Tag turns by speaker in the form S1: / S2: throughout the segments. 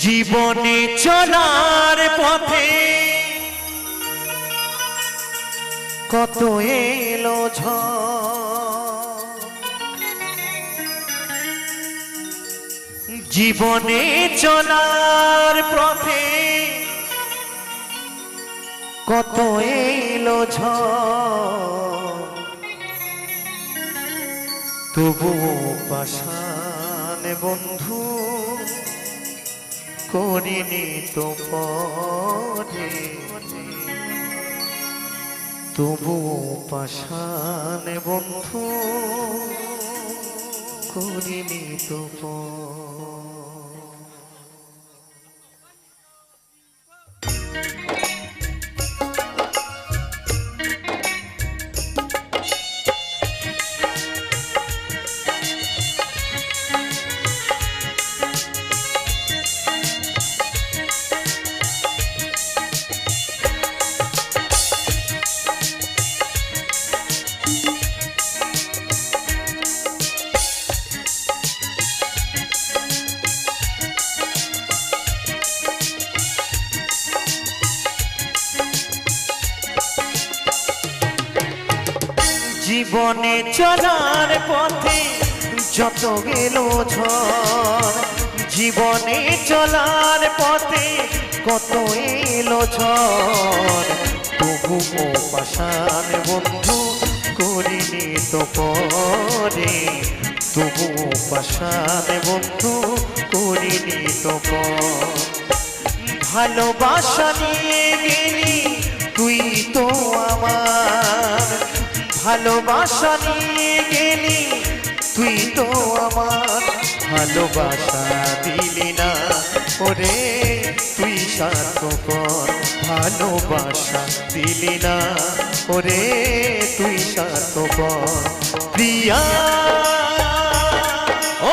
S1: জীবনে চলার পথে কত এলো ঝড়, জীবনে চলার পথে কত এলো ঝড়, তবু পাষাণ বন্ধু করিনি তো পরে, তবু পাষাণ বন্ধু করিনি তো পরে। জীবনে চলার পথে যত গেল ঝড়, জীবনে চলার পথে কত এলো ঝড়, তবু পাষাণ বন্ধু করিনি তো পরে, তবু পাষাণ বন্ধু করিনি তো পরে। ভালোবাসা নিয়ে গেলি তুই তো আমার, ভালোবাসা নিয়ে গেলি তুই তো আমার, ভালোবাসা দিলি না ওরে তুই স্বার্থপর, ভালোবাসা দিলি না ওরে তুই স্বার্থপর। প্রিয়া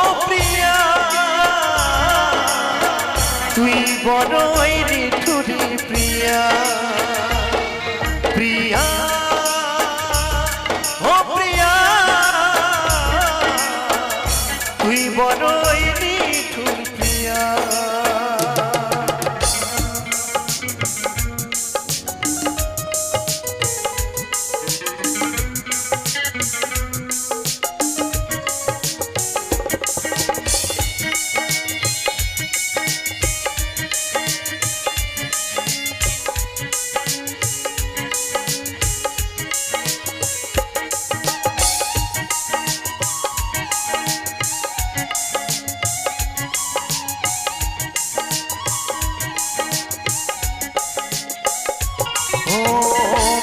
S1: ও প্রিয়া তুই বড়ই নিঠুরি, প্রিয়া প্রিয়া ও প্রিয়া তুই বড়ই নিঠুর, প্রিয়া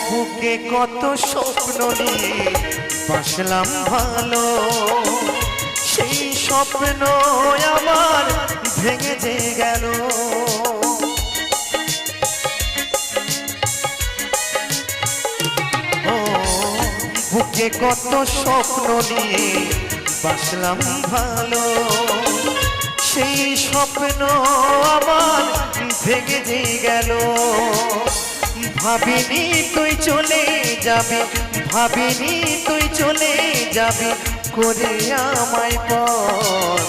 S1: বুকে কত স্বপ্ন নিয়ে বাসলাম ভালো, সেই স্বপ্ন আমার ভেঙে যে গেল। বুকে কত স্বপ্ন নিয়ে বাসলাম ভালো, সেই স্বপ্ন আমার ভেঙে যে গেল। ভাবিনি তুই চলে যাবি, ভাবিনি তুই চলে যাবি করে আমায় পর,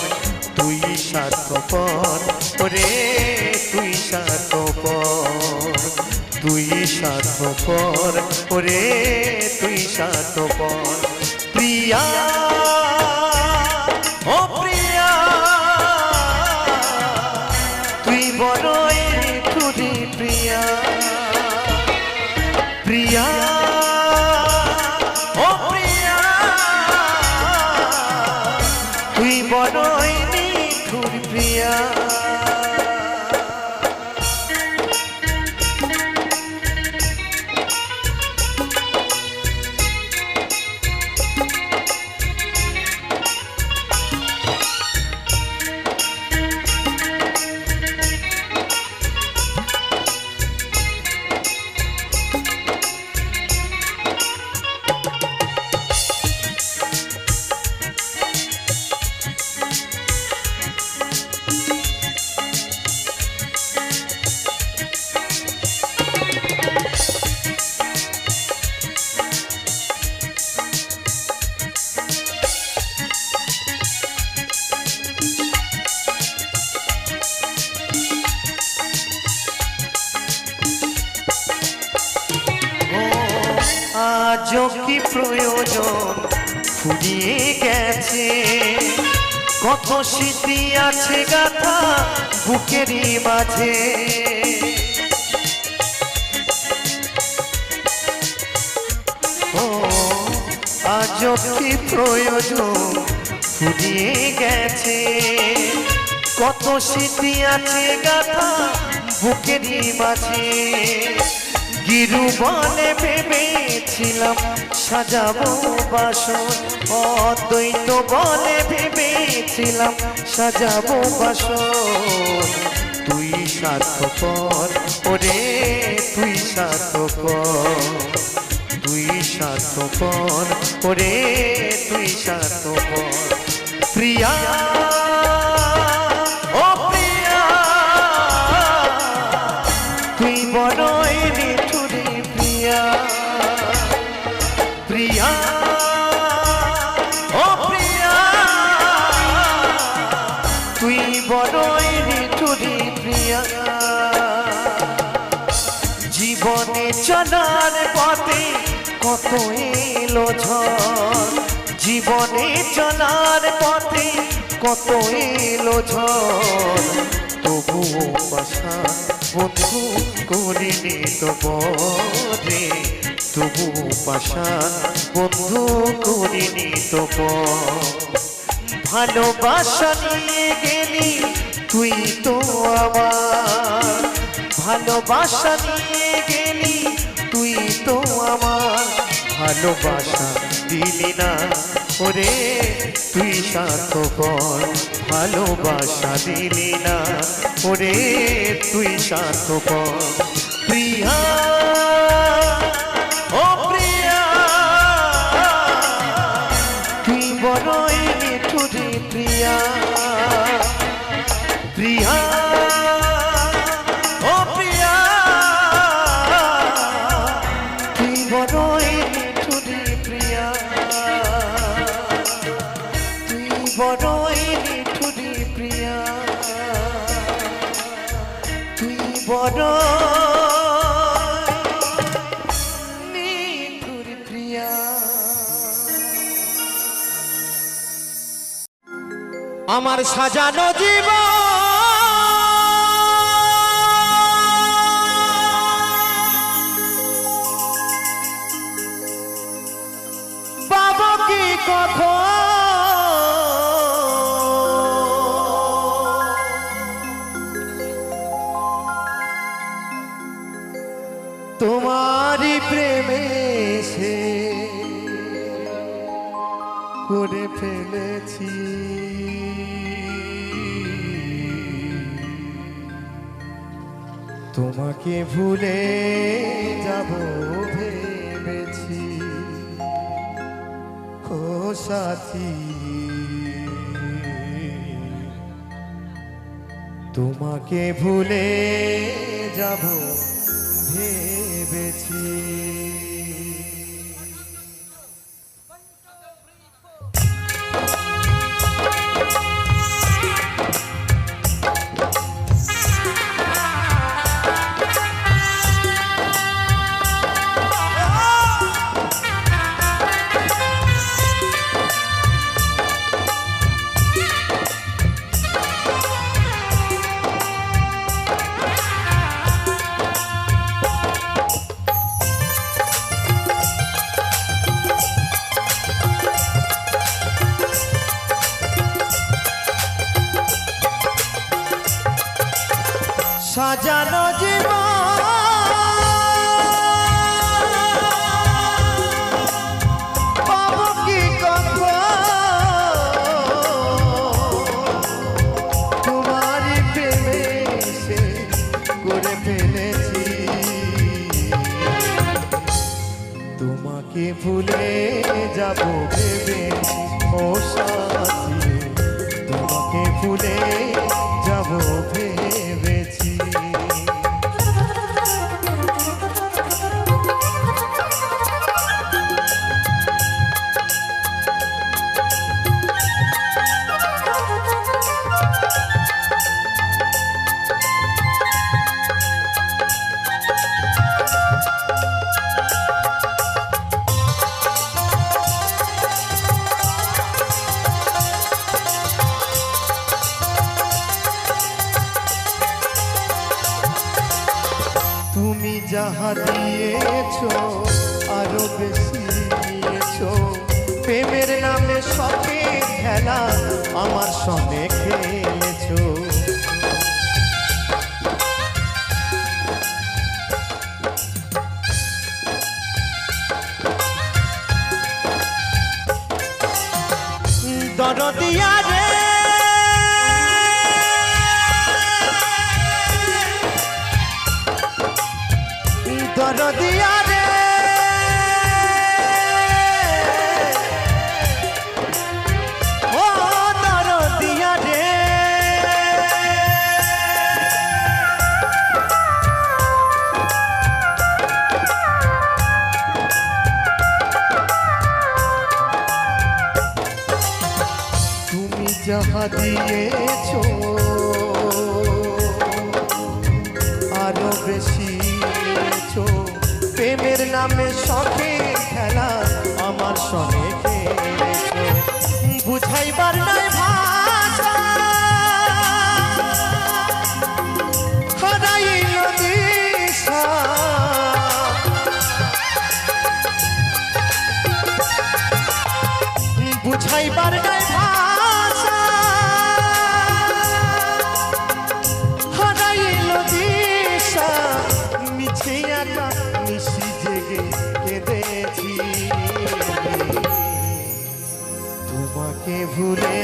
S1: তুই স্বার্থপর ওরে তুই স্বার্থপর, তুই স্বার্থপর ওরে তুই স্বার্থপর। প্রিয়া ও প্রিয়া তুই বড়ই নিঠুরি, প্রিয়া প্রিয়া ও প্রিয়া তুই বড়ই নিঠুর, প্রিয়া আজও কি প্রয়োজন ফুরিয়ে গেছে, কত স্মৃতি আছে গাথা বুকেরই মাঝে। ও আজও কি প্রয়োজন ফুরিয়ে গেছে, কত স্মৃতি আছে গাথা বুকেরই মাঝে। গিরু বলে ভেবেছিলাম সাজাবো বাসন, অদ্বৈত বলে ভেবেছিলাম সাজাবো বাসন। তুই স্বার্থপর ওরে তুই স্বার্থপর, তুই স্বার্থপর ওরে তুই স্বার্থপর। প্রিয়া ও প্রিয়া তুই বড়ই নিঠুরে প্রিয়া, প্রিয়া ও প্রিয়া তুই বড়ই নিঠুরে প্রিয়া। জীবনে চলার পথে কত এলো ঝড়, জীবনে চলার পথে কত এলো ঝড়, তবুও পাশান বন্ধু করিনি তো বরে, তবুও পাশান বন্ধু করিনি তো। ভালোবাসা নিয়ে গেলি তুই তো আমার, ভালোবাসা নিয়ে গেলি তুই তো আমার, ভালোবাসা দিলি না ওরে তুই স্বার্থপর, ভালোবাসা দিলি না ওরে তুই স্বার্থপর। প্রিয়া ও প্রিয়া তুই বড়ই নিঠুরে প্রিয়া, প্রিয়া ও প্রিয়া তুই বড়ই নিঠুরে প্রিয়া, তুই বড়ই নিঠুরে প্রিয়া, তুই বড় নিঠুরে প্রিয়া। আমার সাজানো জীবন পাবো কি কখন, তোমারই প্রেমে সে করে ফেলেছি। তোমাকে ভুলে যাব ভেবেছি ও সাথী, তোমাকে ভুলে যাব ভেবেছি। সাজানো জীবন পাবো কি কখন, তোমারই প্রেমে সে করে ফেলেছি। তোমাকে ভুলে যাব ভেবেছি ও সাথী, তোমাকে ভুলে যাব ভেবেছি। যাহা দিয়েছো আরো বেশি নিয়েছো, প্রেমের নামে শখের খেলা আমার সঙ্গে খেলেছো। দরদিয়া রে দরদিয়া রে ও দরদিয়া রে, তুমি যাহা দিয়েছো আরো বেশি নিয়েছো, প্রেমের নামে শখের খেলা আমার সঙ্গে খেলেছো। বুঝাইবার নাই ভাষা হারাইল দিশা, বুঝাইবার নাই ভাষা হারাইল দিশা, মিছে একা নিশি জেগে কেঁদেছি। তোমাকে ভুলে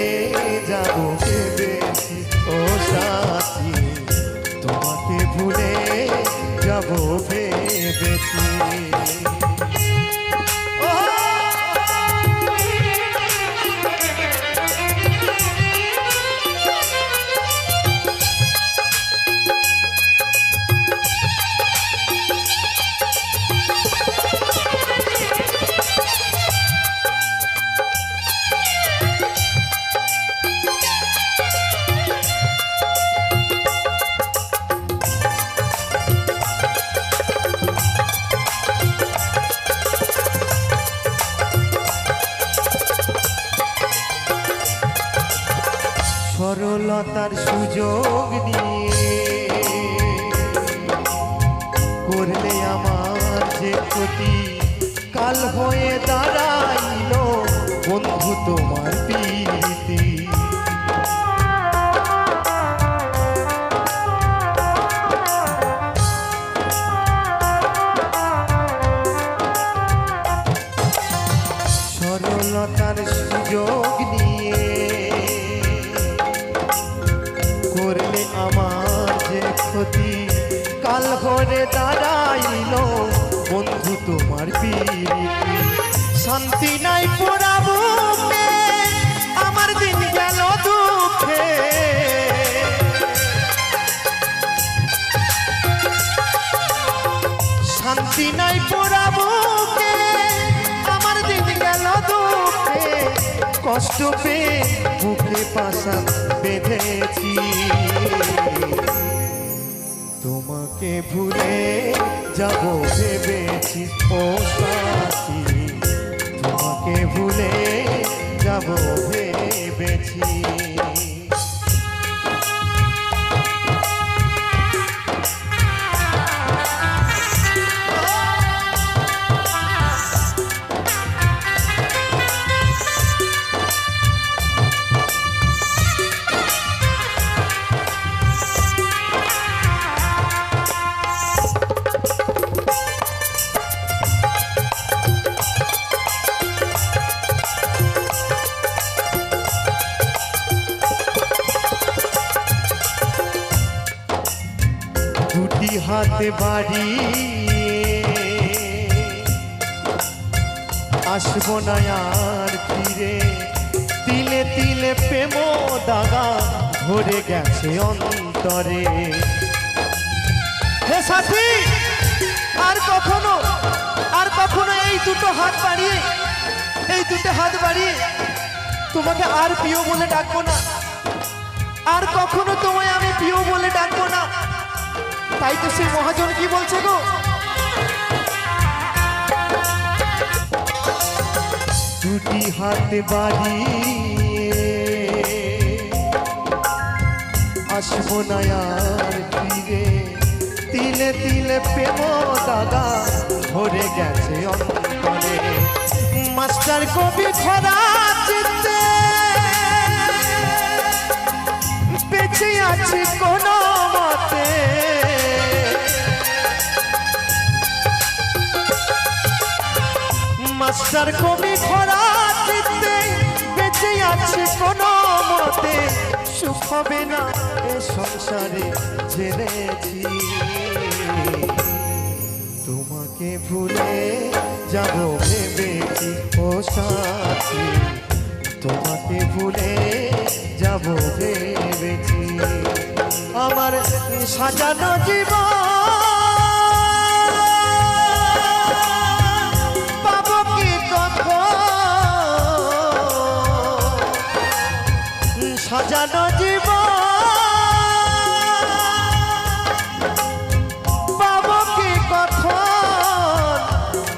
S1: যাবো ভেবেছি ও সাথী, তোমাকে ভুলে যাবো ভেবেছি। সরলতার সুযোগ নিয়ে করলে আমার যে ক্ষতি, কাল হয়ে দাঁড়াইল বন্ধু তোমার প্রীতি। সরলতার সুযোগ নিয়ে করলে আমার যে ক্ষতি, কাল ঘরে দাঁড়াইল বন্ধু তোমার প্রীতি। শান্তি নাই পোড়াবো আমার দিন গেল দুঃখে, শান্তি নাই পোড়াবো আমার দিন গেল দুঃখে, কষ্ট পেয়ে বুকে পাশা বেঁধেছি। তোমাকে ভুলে যাব ভেবেছি ও সাথী, তোমাকে ভুলে যাব ভেবেছি। দুটি হাতে বাড়িয়ে আসবো না আর ফিরে, তিলে তিলে প্রেম দাগা ভরে গেছে অন্তরে। হে সাথী, আর কখনো এই দুটো হাত বাড়িয়ে তোমাকে আর প্রিয় বলে ডাকবো না, আর কখনো তোমায় আমি প্রিয় বলে ডাকবো না। তাই তো সেই মহাজন কি বলছে গো, দুটি হাতে বাড়িয়ে আসবো না আর ফিরে, তিলে তিলে প্রেম দাগা ভরে গেছে অন্তরে। মাস্টার কবি খরা চিত্তে বেঁচে আছি কোনো মতে। মাস্টার কবি খরা চিত্তে বেঁচে আছি কোনো মতে। সুখ হবে না এ সংসারে জেনেছি। তোমাকে ভুলে যাব ভেবেছি ও সাথী। তোমাকে ভুলে যাব ভেবেছি। আমার সাজানো জীবন পাবো কি কখন? সাজানো জীবন পাবো কি কখন?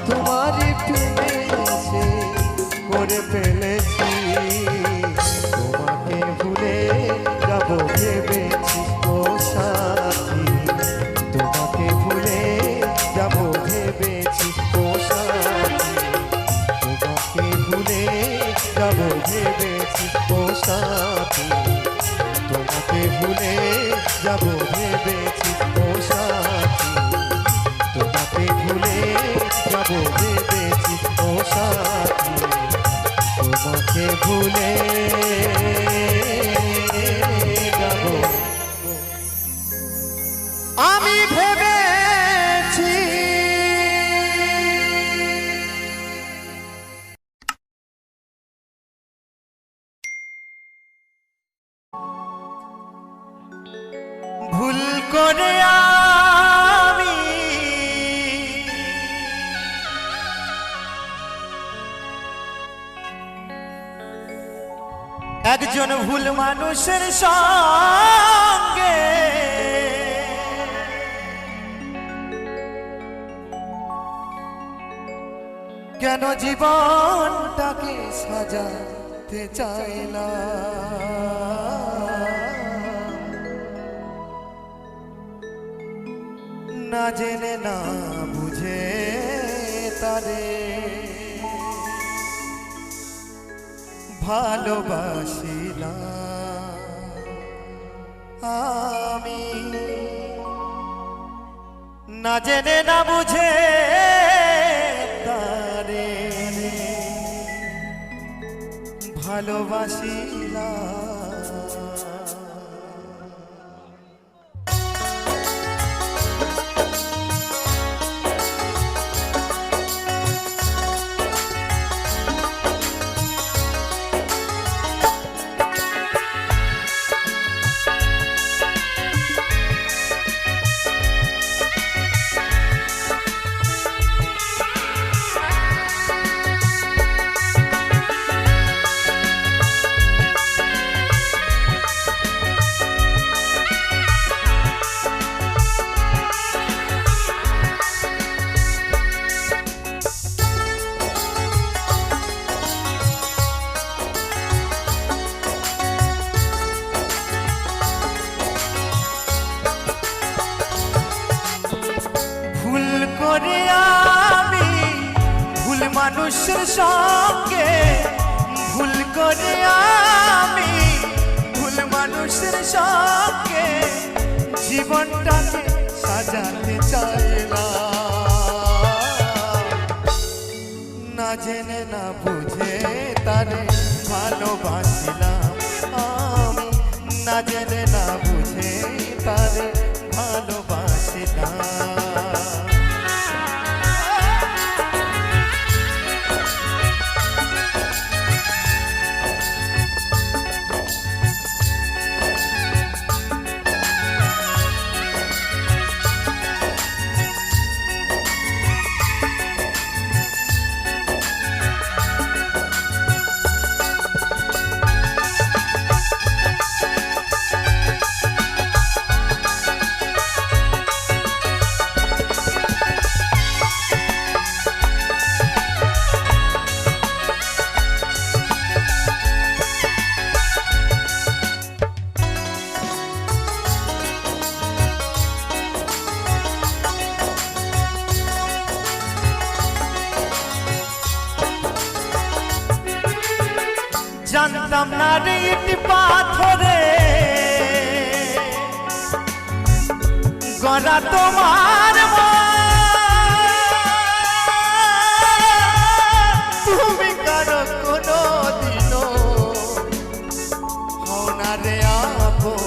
S1: তোমারই প্রেমে এসে করে ফেলেছি। তোমাকে ভুলে যাব ভেবেছি ও সাথী। তোমাকে ভুলে যাব ভেবেছি ও সাথী। তোমাকে ভুলে যাব ভেবেছি ও সাথী। তোমাকে ভুলে যাব ভেবেছি ও সাথী। তোমাকে ভুলে যাব ভেবেছি ও সাথী। তোমাকে ভুলে যাব আমি ভেবেছি। ভুল করে আমি একজন ভুল মানুষের সঙ্গে কেন জীবনটাকে সাজাতে চাইলাম। না জেনে না বুঝে তারে ভালোবাসিলাম আমি। না জেনে না বুঝে তারে ভালোবাসিলাম। মানুষের সঙ্গে ভুল করে আমি ভুল মানুষের সঙ্গে জীবনটাকে সাজাতে চাইলাম। না জেনে না বুঝে তারে ভালোবাসিলাম আমি। না জেনে না বুঝে তারে ভালোবাসিলাম। জানতাম না রে ইট পাথরে গড়া তোমার তুমি কারো কোনো দিনও হও না রে আপন।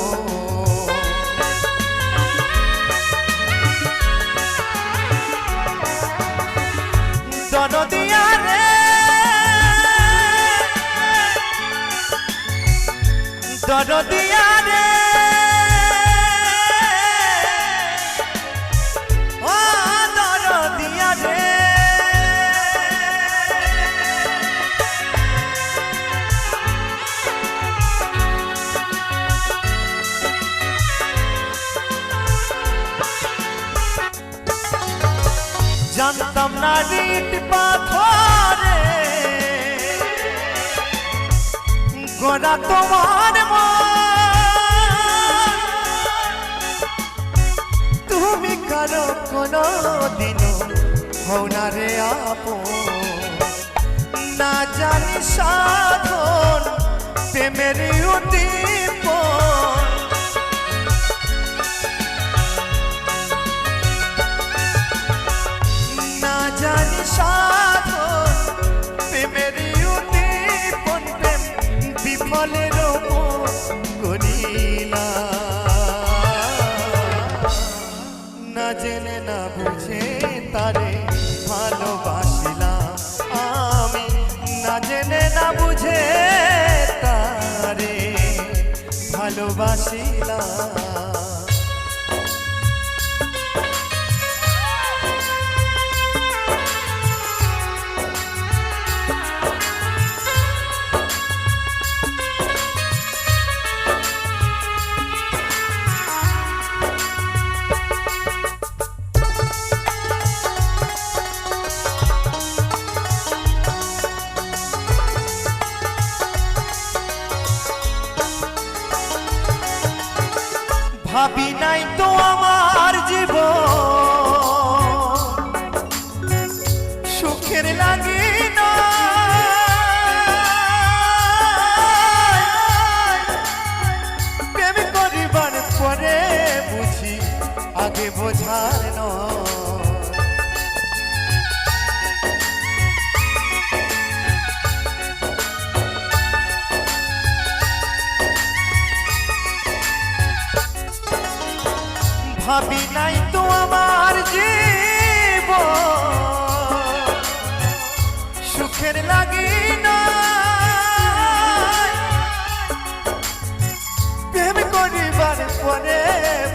S1: দরদিয়া রে দরদিয়া রে ও দরদিয়া রে জানতাম না ইট পাথরে গড়া তোমার তুমি কারো কোনো দিনও হও না রে আপন। না জানি সাধন প্রেমের উদ্দীপন না জানি সাধন প্রেমের উদ্দীপন প্রেম বিফলের করিলা না জেনে না বুঝে তারে ভালোবাসিলাম আমি না জেনে না বুঝে তারে ভালোবাসিলাম। ভাবি নাই তো আমার জীবন সুখের লাগি না প্রেম করিবার পরে বুঝি আগে বোঝার নয়। ভাবি নাই তো আমার জীবন সুখের লাগি না প্রেম করিবার পরে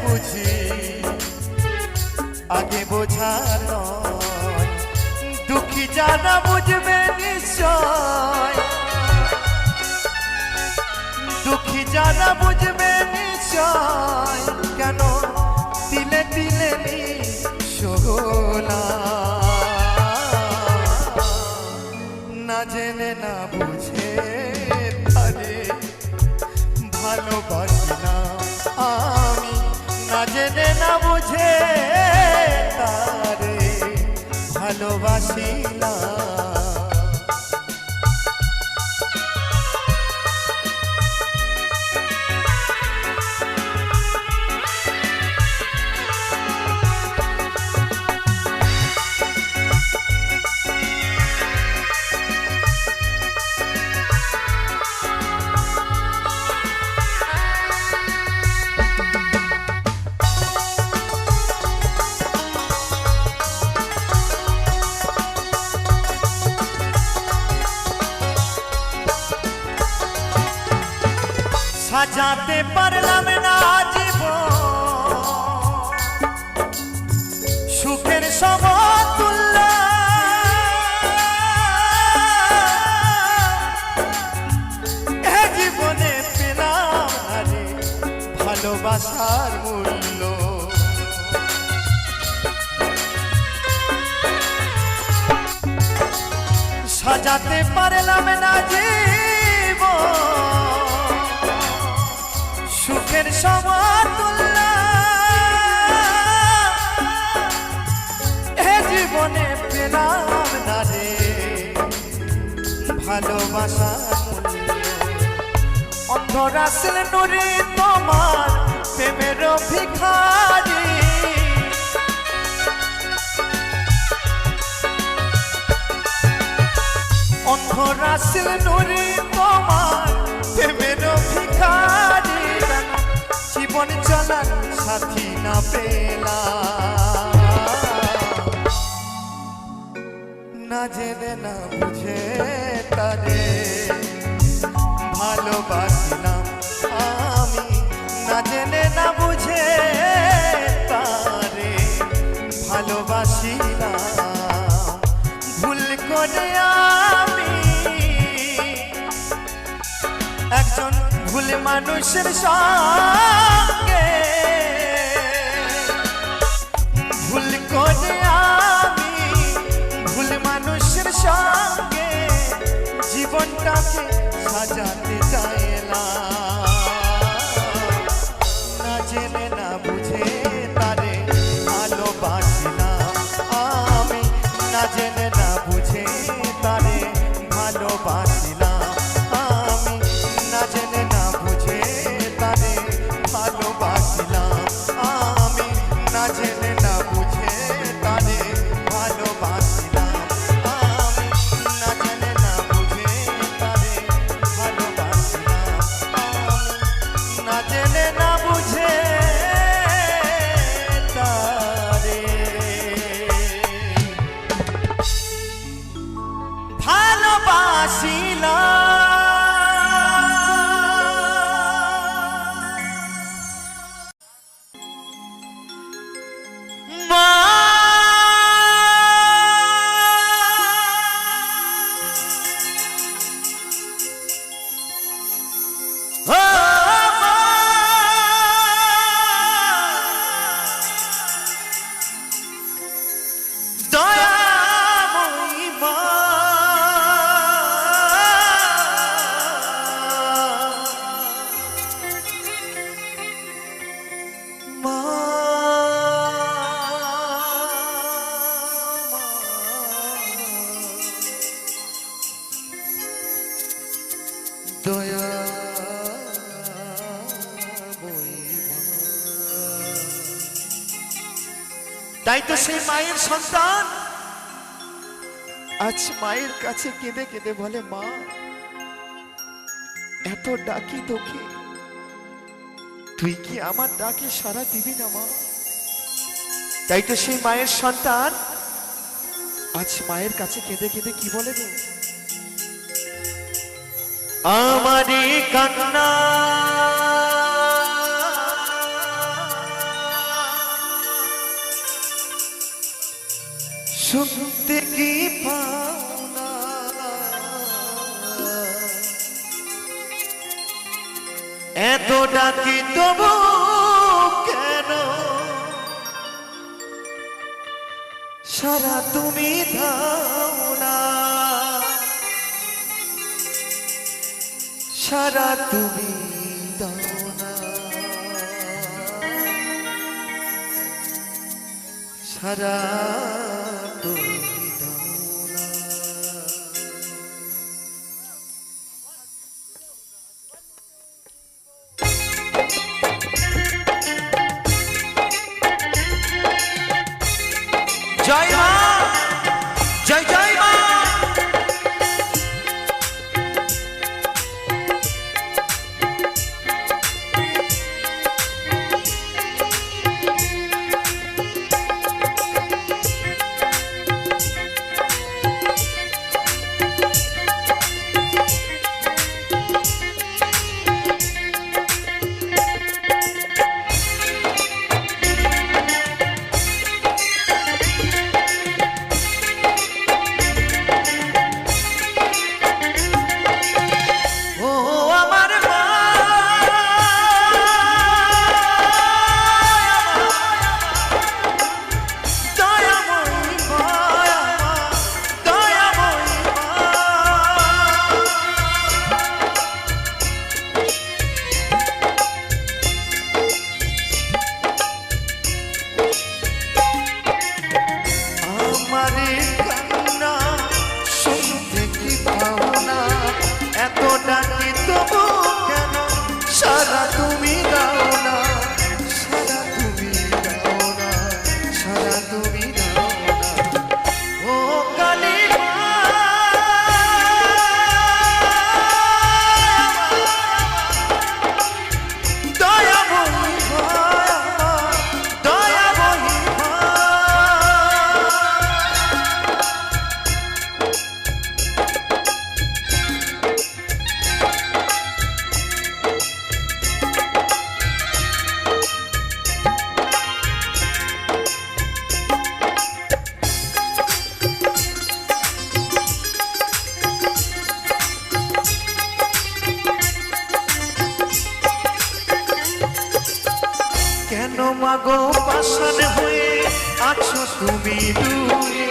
S1: বুঝি আগে বোঝার নয়। দুঃখী যারা বুঝবে নিশ্চয় দুঃখী যারা বুঝবে নিশ্চয় কেন দিলে দিলে সোহলা না জেনে না বুঝে তারে ভালোবাসিলাম আমি না জেনে না বুঝে তারে ভালোবাসিলাম। সাজাতে পারলাম না জীবন সুখের সমতুল্য এ জীবনে পেলাম আরে ভালোবাসার মূল্য। সাজাতে পারলাম না জীবন সুখের সমতুল্য এ জীবনে পেলাম না রে ভালোবাসা রাসেল নুরি তোমার প্রেমের ভিখারি অন্ধ রাসেল নুরি তোমার প্রেমের ভিখারি জীবন চলার সাথী না পেলা না জেনে না বুঝে তারে ভালোবাসিলাম আমি না জেনে না বুঝে তারে ভালোবাসিলাম ভুল করে আমি একজন ভুল মানুষের সঙ্গে ভুল করে আমি ভুল মানুষের সঙ্গে জীবনটাকে সাজাতে চাইলাম না জেনে না বুঝে তারে ভালোবাসিলাম আমি না জেনে না বুঝে তারে ভালোবাসিলাম আমি না জেনে না বুঝে তারে ভালোবাসিলাম আমি না জেনে না বুঝে তারে ভালোবাসিলাম আমি না জেনে না বুঝে তারে ভালোবাসিলাম আমি না জেনে না বুঝে তারে দয়া তাই তো সেই মায়ের সন্তান আজ মায়ের কাছে কেঁদে কেঁদে বলে মা এত ডাকি তোকে তুই কি আমার ডাকে সাড়া দিবি না মা তাই তো সেই মায়ের সন্তান আজ মায়ের কাছে কেঁদে কেঁদে কি বলে গো আমারি কান্না শুনতে কি পাও না এত ডাকি তবু কেন সারা তুমি দাও না সারা তুমি দাও না সারা তুমি দাও না জয় মা জয় জয় মা কেন মাগো পাষাণ হয়ে আছো তুমি দূরে,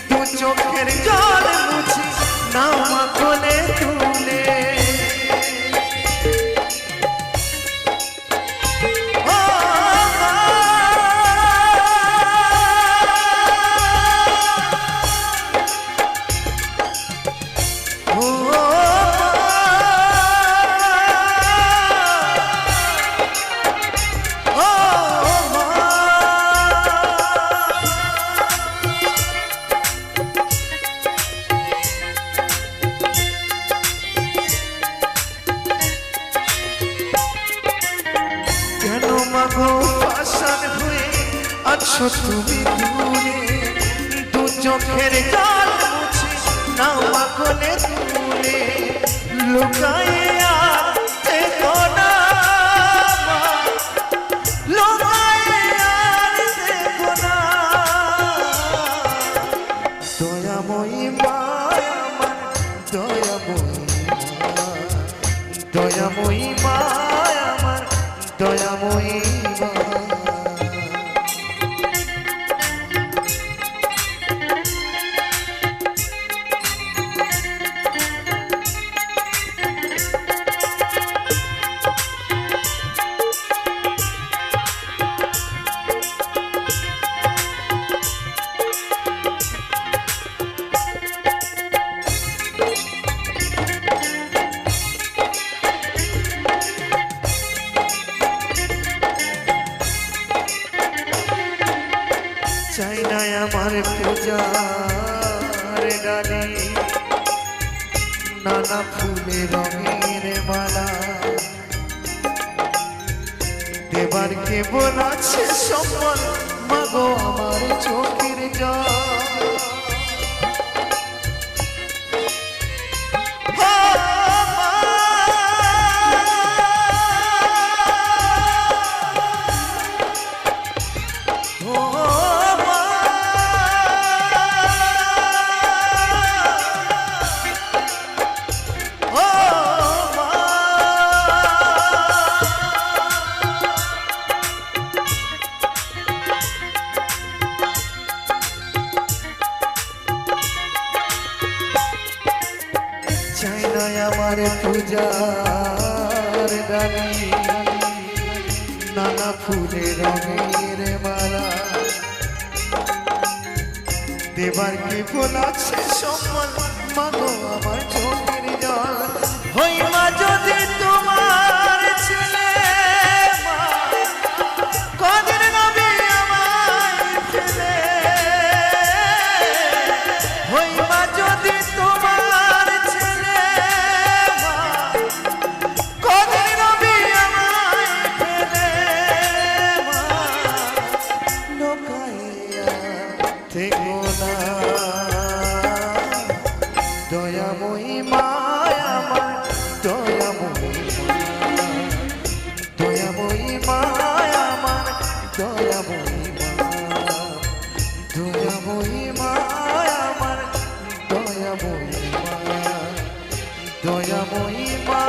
S1: দু চোখের জল মুছে নাও মা কোলে তুলে। আছো তুমি দূরে, দু চোখের জল মুছে নাও মা কোলে তুলে। লুকায়ে আর থেকো না মা, লুকায়ে আর থেকো না। দয়াময়ী মা আমার, দয়াময়ী মা, দয়াময়ী মা আমার, দয়াময়ী মা। চাই না আমার পূজার ডালি নানা ফুলে রঙের মালা, দেবার কেবল আছে সম্বল মাগো আমার চোখের জল। চাই না আমার পূজার ডালি নানা ফুলে রঙের মালা, দেবার কি বলাছে সম্মান মাগো আমার চোখের জল। হই মা যদি তোমার ছেলে মা, কদিন নবী আমায় ফেলে। হই মা যদি তোমার ছেলে মা, কদিন নবী আমায় ফেলে মা। লোকাইয়া থেকো না দয়াময়ী মা আমার, দয়াময়ী মা, দয়াময়ী মা আমার, দয়াময়ী মা, দয়াময়ী মা আমার, দয়াময়ী মা,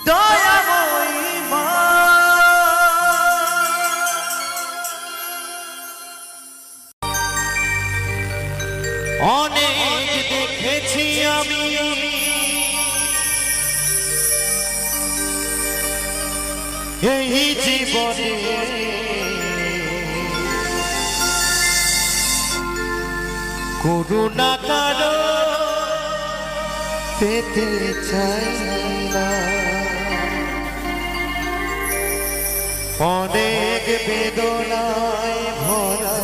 S1: দয়াময়ী মা। অনেক দেখেছি আমি এই জীবনে, করুণা কারো পেতে চাই না। অনেক বেদনায় ভরা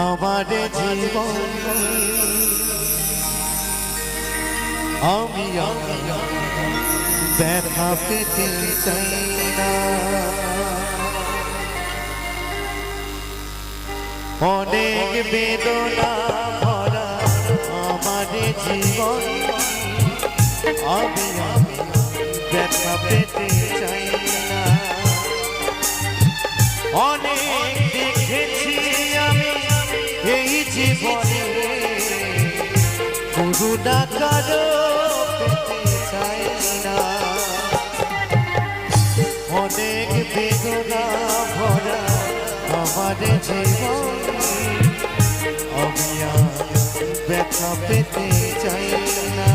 S1: আমার জীবন, আমি ব্যথা পেতে চাই না। অনেক বেদনা ভরা আমার জীবন, আমি ব্যথা পেতে চাই না। অনেক দেখেছি আমি এই জীবনে করুণা কারো পেতে চাই না, অনেক বেদনা ভরা আমার জীবন, আমি আর ব্যথা পেতে চাই না।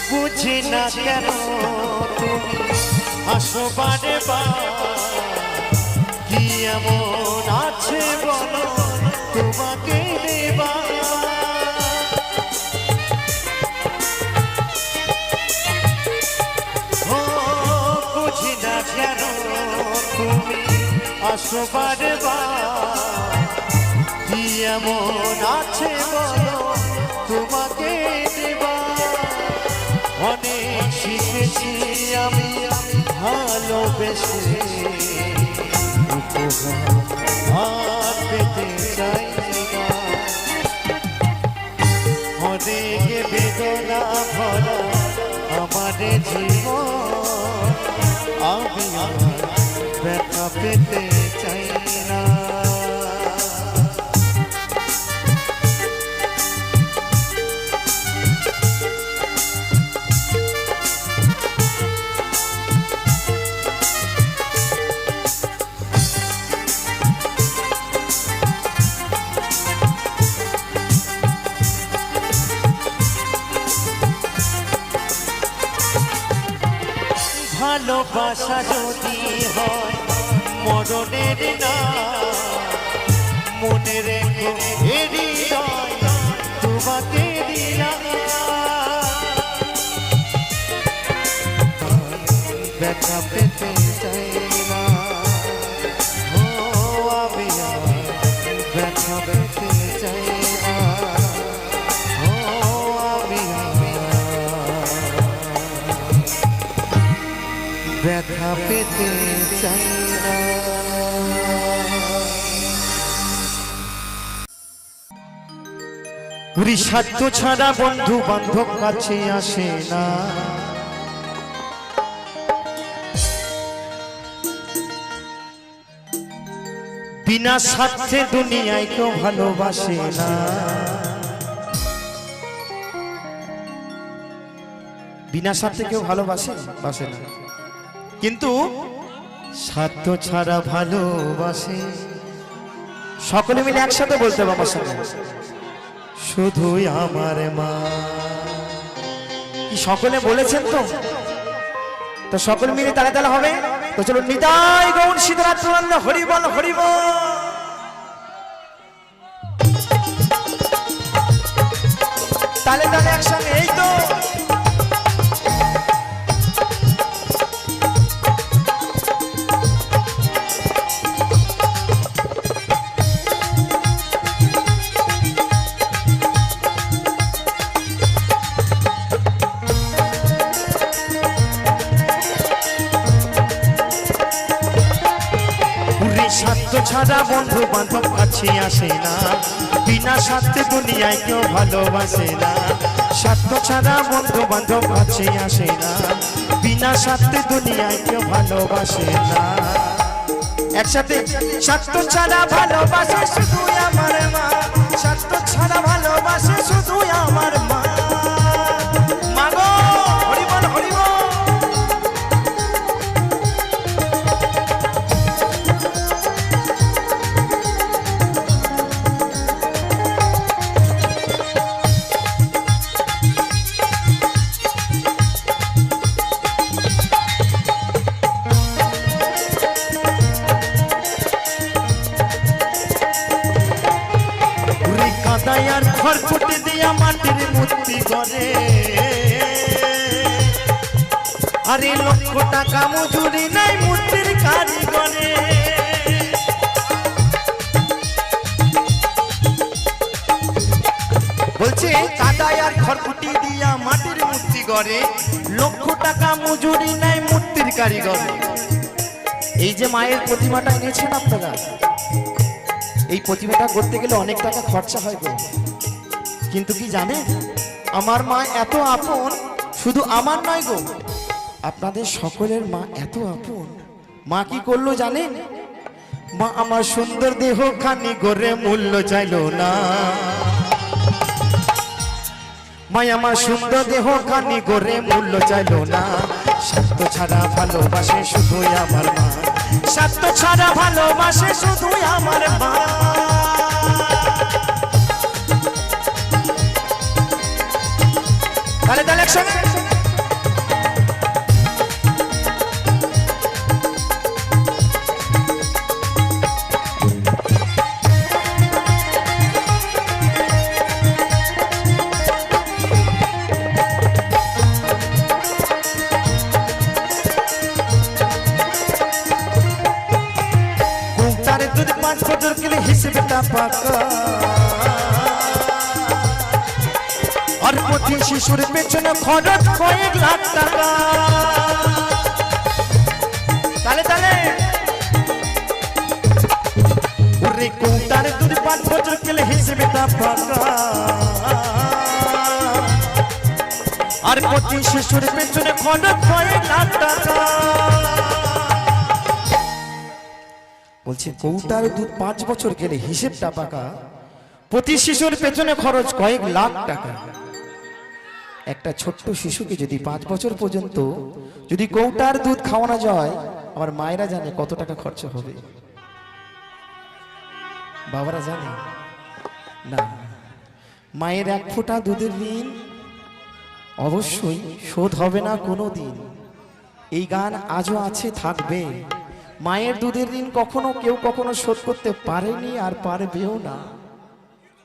S1: বুঝি না কেন তুমি আসো বারে কি এমন আছে বলো তোমাকে দেবা, ও বুঝি না কেন তুমি আসো বারে কি এমন আছে বলো তোমাকে দেবা। অনেক শিখেছি আমি ভালোবেসে, উপহার পেতে চাই না, অনেক বেদনা ভরা আমার জীবন, আমি আর ব্যথা পেতে চাই না। ভালোবাসা যদি হয় মরণের না, মনে রেখো হৃদয় তোমাকে দিলাম, ব্যথা পেতে চাই না, ও আমি আর ব্যথা পেতে চাই না, ও আমি ব্যথা পেতে চাই না। স্বার্থ ছাড়া বন্ধু বান্ধব কাছে আসে না, বিনা স্বার্থে দুনিয়ায় কেউ ভালোবাসে না, বিনা স্বার্থে কেউ ভালোবাসে বাসে না, কিন্তু স্বার্থ ছাড়া ভালোবাসে। সকলে মিলে একসাথে বলতে হবে আমার সাথে, শুধুই আমার মা। কি সকলে বলেছেন তো? তো সকলে মিলে তালে তালে হবে তো। চলো নিতাই গৌর সীতারাম প্রণন্দ হরি বল হরি বল। তালে তালে একসঙ্গে, এই তো স্বার্থ ছাড়া বন্ধু বান্ধব কাছে আসে না, বিনা স্বার্থে দুনিয়ায় কেউ ভালোবাসে না। স্বার্থ ছাড়া বন্ধু বান্ধব কাছে আসে না, বিনা স্বার্থে দুনিয়ায় কেউ ভালোবাসে না। একসাথে, স্বার্থ ছাড়া ভালোবাসে শুধু আমার মা, স্বার্থ ছাড়া ভালোবাসে শুধু আমার মা। মাগো হরি বল হরি বল। কাদায়ার ঘর ফুটে দিয়া মাটির মূর্তি করে, আরে লক্ষ টাকা মজুরি নাই মূর্তির কারিগরে। বলছে কাদায়ার ঘর ফুটে দিয়া মাটির মূর্তি করে, লক্ষ টাকা মজুরি নেয় মূর্তির কারিগর। এই যে মায়ের প্রতিমাটা এনেছেন আপনারা, এই প্রতিমাটা করতে গেলে অনেক টাকা খরচা হয় গো। কিন্তু কি জানেন, আমার মা এত আপন, শুধু আমার নয় গো, আপনাদের সকলের মা এত আপন। মা কি করলো জানেন? মা আমার সুন্দর দেহ খানি করে মূল্য চাইলো না। মা আমার সুন্দর দেহ খানি করে মূল্য চাইলো না। স্বার্থ ছাড়া ভালোবাসে শুধুই আমার মা, স্বার্থ ছাড়া ভালোবাসে শুধুই আমার মা। তাহলে তাহলে একসঙ্গে আর প্রতি শিশুর পেছনে খরচ কয়েক লাখ টাকা। তাহলে তাহলে ওরে কৌটার দুধ 5 বছর গেলে হিসেবে তা পাকা। আর প্রতি শিশুর পেছনে খরচ কয়েক লাখ টাকা। বলছে কৌটার দুধ 5 বছর গেলে হিসেবটা পাকা, প্রতি শিশুর পেছনে খরচ কয়েক লাখ টাকা। একটা ছোট্ট শিশুকে যদি 5 বছর পর্যন্ত যদি কৌটার দুধ খাওয়ানো যায়, আমার মায়েরা জানে কত টাকা খরচ হবে, বাবারা জানে না। মায়ের 1 ফোঁটা দুধের ঋণ অবশ্যই শোধ হবে না কোনো দিন। এই গান আজও আছে, থাকবে। মায়ের দুধের ঋণ কখনো কেউ কখনো শোধ করতে পারেনি আর পারবেও না।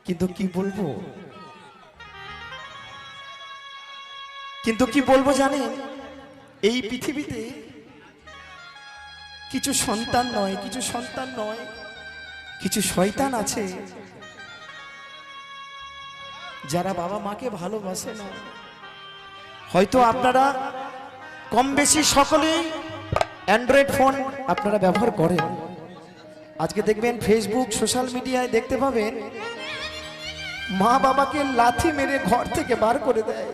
S1: কিন্তু কি বলবো, জানেন, এই পৃথিবীতে কিছু সন্তান নয়, কিছু শয়তান আছে যারা বাবা মাকে ভালোবাসে না। হয়তো আপনারা কম বেশি সকলেই অ্যান্ড্রয়েড ফোন আপনারা ব্যবহার করেন। আজকে দেখবেন ফেসবুক সোশ্যাল মিডিয়ায় দেখতে পাবেন মা বাবাকে লাথি মেরে ঘর থেকে বার করে দেয়।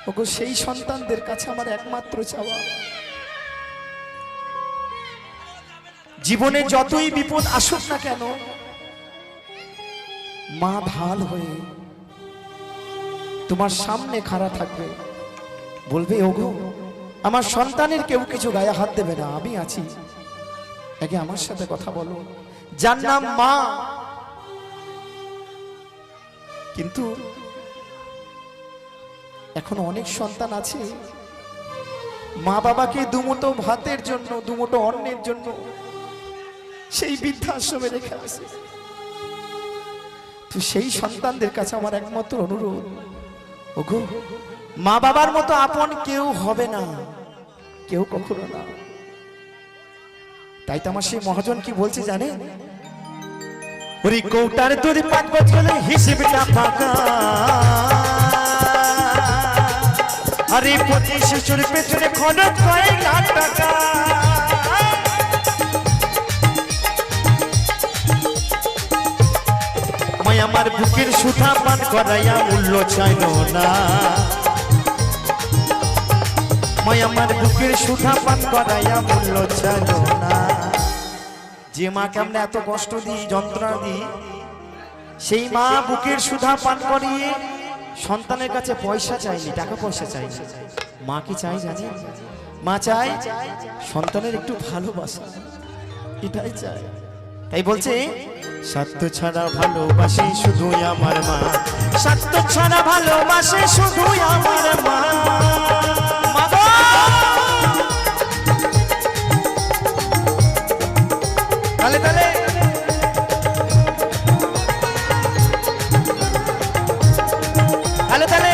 S1: ওগো সেই সন্তানদের কাছে আমার একমাত্র চাওয়া, জীবনে যতই বিপদ আসুক না কেন, মা ঢাল হয়ে তোমার সামনে খাড়া থাকবে, বলবে ওগো আমার সন্তানের কেউ কিছু গায়ে হাত দেবে না, আমি আছি, আগে আমার সাথে কথা বলো, যার নাম মা। কিন্তু এখন অনেক সন্তান আছে মা বাবাকে দুমুঠো ভাতের জন্য, দুমুঠো অন্নের জন্য সেই বৃদ্ধাশ্রমে রেখে আসে। তো সেই সন্তানদের কাছে আমার একমাত্র অনুরোধ, ওগো মা বাবার মতো আপন কেউ হবে না, কেউ কখনো না। তাই তো আমার সেই মহাজন কি বলছে জানেন, ওই কৌটার দুধ 5 বছর হিসেবটা ফাঁকা। আরে প্রতি শিশুর পেছনে খরচ কয়েক লাখ টাকা। মাই আমার বুকের সুধা পান করাইয়া মূল্য চাইল না। মাই আমার বুকের সুধা পান করাইয়া মূল্য চাইল না। যে মাকে আমরা এত কষ্ট দিই, যন্ত্রণা দিই, সেই মা বুকের সুধা পান করিয়ে সন্তানের কাছে পয়সা চাইনি, টাকা পয়সা চাইনি। মা কি চাই জানি? মা চাই সন্তানের একটু ভালোবাসা, এটাই চাই। তাই বলছে স্বার্থ ছাড়া ভালোবাসে শুধুই আমার মা, স্বার্থ ছাড়া ভালোবাসে শুধুই আমার মা। তাহলে তাহলে তাহলে তাহলে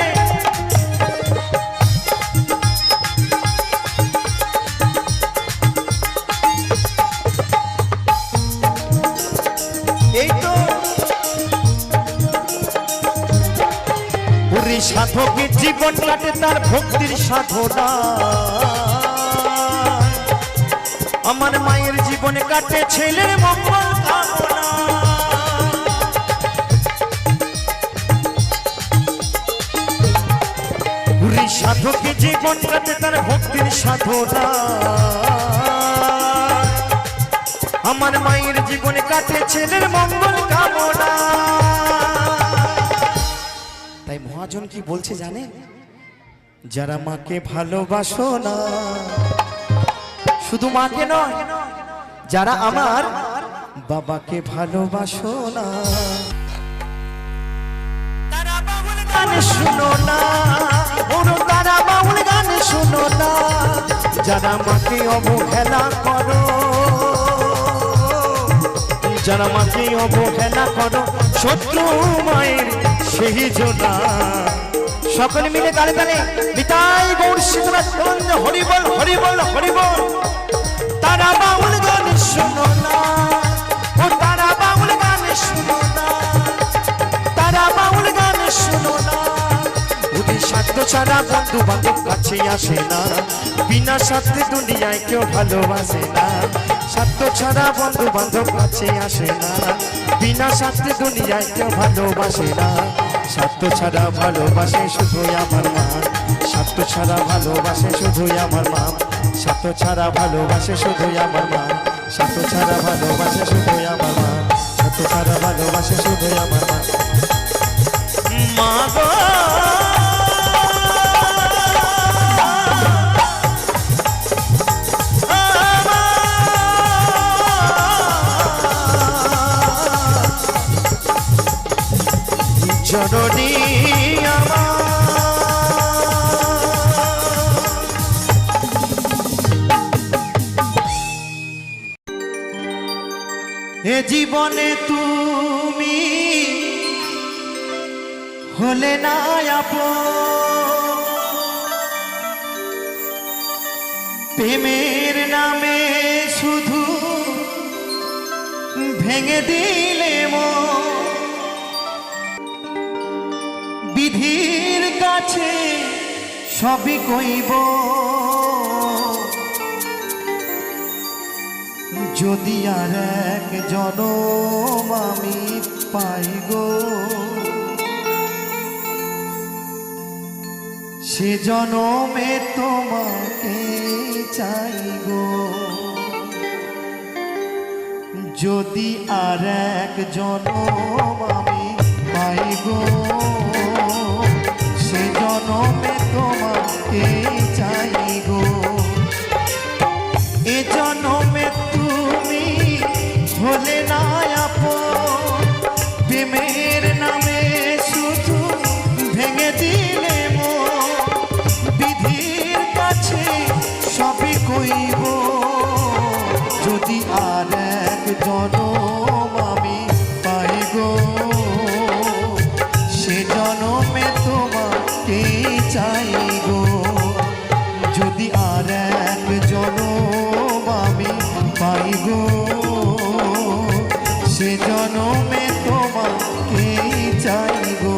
S1: এই তো পুরী সাধ সাধকের জীবন কাটে তার ভক্তির সাধনা, আমার মায়ের জীবনে কাটে ছেলের মঙ্গল কামনা। সাধকের জীবন কাটে তার ভক্তির সাধনা, আমার মায়ের জীবনে কাটে ছেলের মঙ্গল কামনা। তাই মহাজন কি বলছে জানেন? যারা মাকে ভালোবাসো না, শুধু মাকে নয়, যারা আমার বাবাকে ভালোবাসো না, তারা বাউল গান শুনো না, তারা বাউল গান শুনো না। যারা মাকে অবহেলা করো, যারা মাকে অবহেলা করো, শত্রু মায়ের সেই জোনা। সকলে মিলে তালে তালে নিতাই গৌর সীতানাথ গঞ্জ হরিবল হরিবল হরিবল। তারা বাউল গান শোনো না, ও তারা বাউল গান শোনো না, তারা বাউল গান শোনো না। ওদের স্বার্থ ছাড়া বন্ধু বান্ধব কাছে আসে না, বিনা স্বার্থে দুনিয়ায় কেউ ভালোবাসে না। স্বার্থ ছাড়া বন্ধু বান্ধব কাছে আসে না, বিনা স্বার্থে দুনিয়ায় কেউ ভালোবাসে না। স্বার্থ ছাড়া ভালোবাসে শুধুই আমার মা, স্বার্থ ছাড়া ভালোবাসে শুধুই আমার মা, স্বার্থ ছাড়া ভালোবাসে শুধুই আমার মা, স্বার্থ ছাড়া ভালোবাসে শুধুই আমার মা, স্বার্থ ছাড়া ভালোবাসে শুধুই আমার মা। মা গো জননী আমার, এ জীবনে তুমি হলে না আপন, প্রেমের নামে শুধু ভেঙে দিলে মন। বিধির কাছে সবই কইব, যদি আর এক জনম আমি পাই গো, সে জনমে তোমাকে চাই গো। যদি আর এক জনম আমি পাই গো, সে জনমে তোমাকে চাই গো। এ জনমে তুমি হলে না আপন, প্রেমের নামে শুধু ভেঙে দিলে মন। বিধির কাছে সবই কইব, যদি আর এক জনম আমি পাই গো, সে জনমে তোমাকে চাই গো। যদি আর এক জনম আমি পাই গো, সে জনমে তোমাকে চাই গো।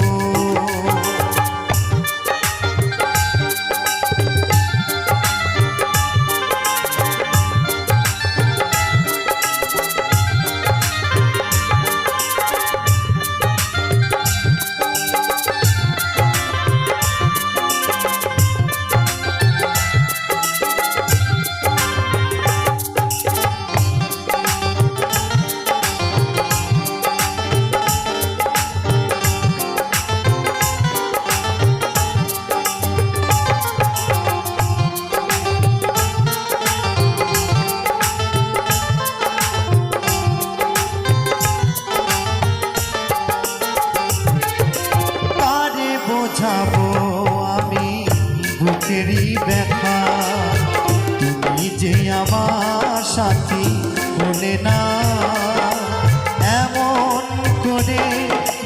S1: বোঝাবো আমি বুকেরই ব্যথা, তুমি যে আমার সাথী বলে না। এমন করে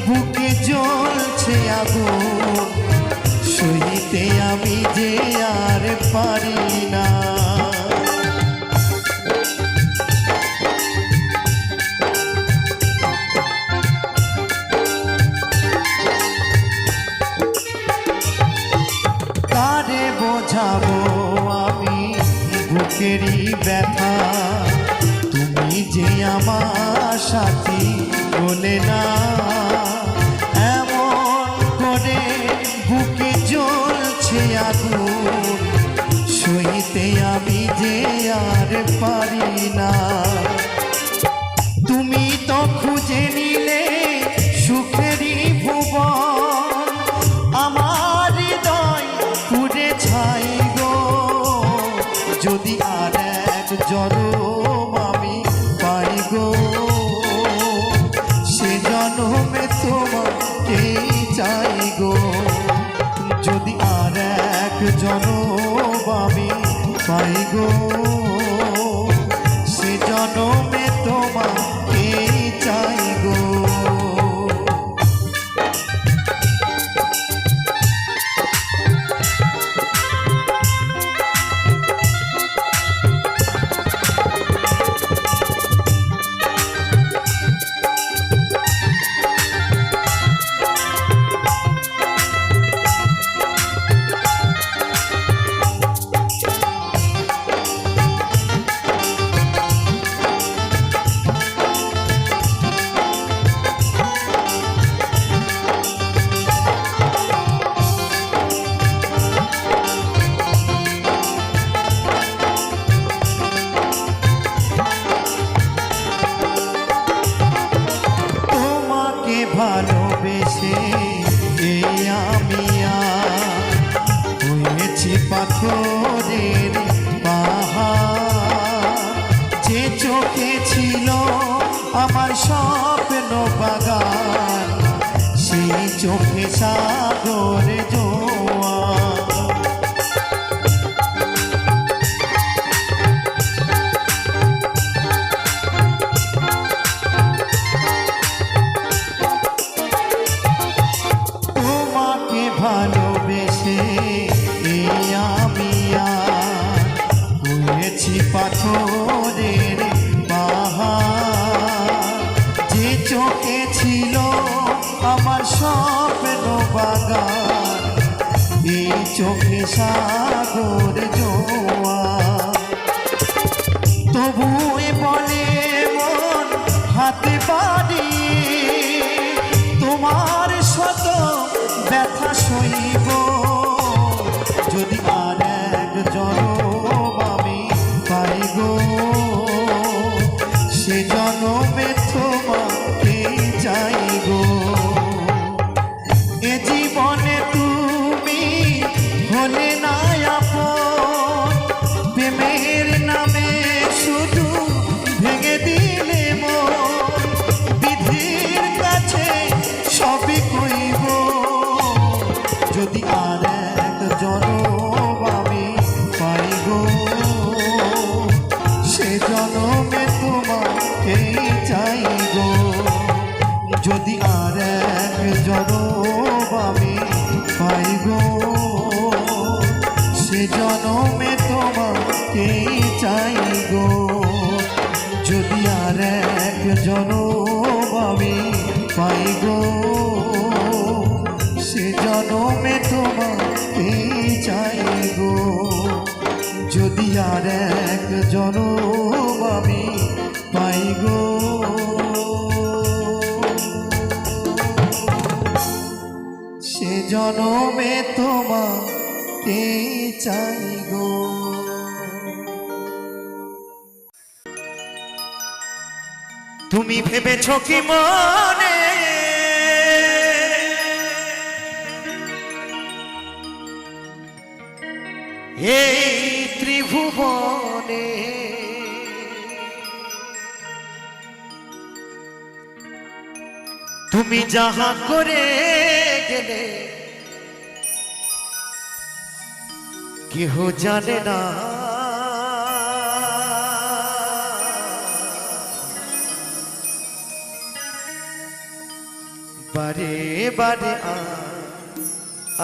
S1: বুকে জ্বলছে আগুন, সইতে আমি যে আর পারি না।
S2: কারে বোঝাবো আমি বুকেরই ব্যথা, তুমি যে আমার সাথী বলে না। এমন করে বুকে জ্বলছে আগুন, সইতে আমি যে আর পারি না। তুমি তো খুঁজে নিলে সুখেরই ভুবন, আমার হৃদয় পুড়ে ছাই গো। যদি আর এক জনম আমি পাই গো, সে জনমে তোমাকে চাই গো। যদি আর এক জনম আমি পাই গো, সে জনমে তোমাকে চাই গো। ভালোবেসে এই আমি হয়েছি পাথরের পাহাড়, যে চোখে ছিল আমার স্বপ্ন বাগান, সেই চোখে সাগরে জোয়ার। ভালোবেসে এই আমি হয়েছি পাথরের পাহাড়, যে চোখে ছিল আমার স্বপ্ন বাগান, এই চোখে সাগর জোয়ার। তবু বলে মন হাতে বাড়িয়ে তোমার শত ব্যথা সইব। যদি আর এক জনম আমি পাই গো, সে জনমে তোমাকে চাই গো। এ জীবনে তুমি হলে না আপন, প্রেমের নামে শুধু ভেঙে দিলে মন। বিধির কাছে সবই কইব, যদি আর এক জনম আমি পাই গো, সে জনমে তোমাকেই চাই গো। যদি আর এক জনম আমি পাই গো, সে জনমে তোমাকেই চাই গো। যদি আর এক জনম আমি পাই গো, সে জনমে তোমাকে চাই গো। যদি আর এক জনম আমি পাই গো, সে জনমে তোমাকে চাই গো।
S1: তুমি ভেবেছো কি মনে এই ত্রিভুবনে তুমি যাহা করে গেলে কেহ জানে না। বারে বারে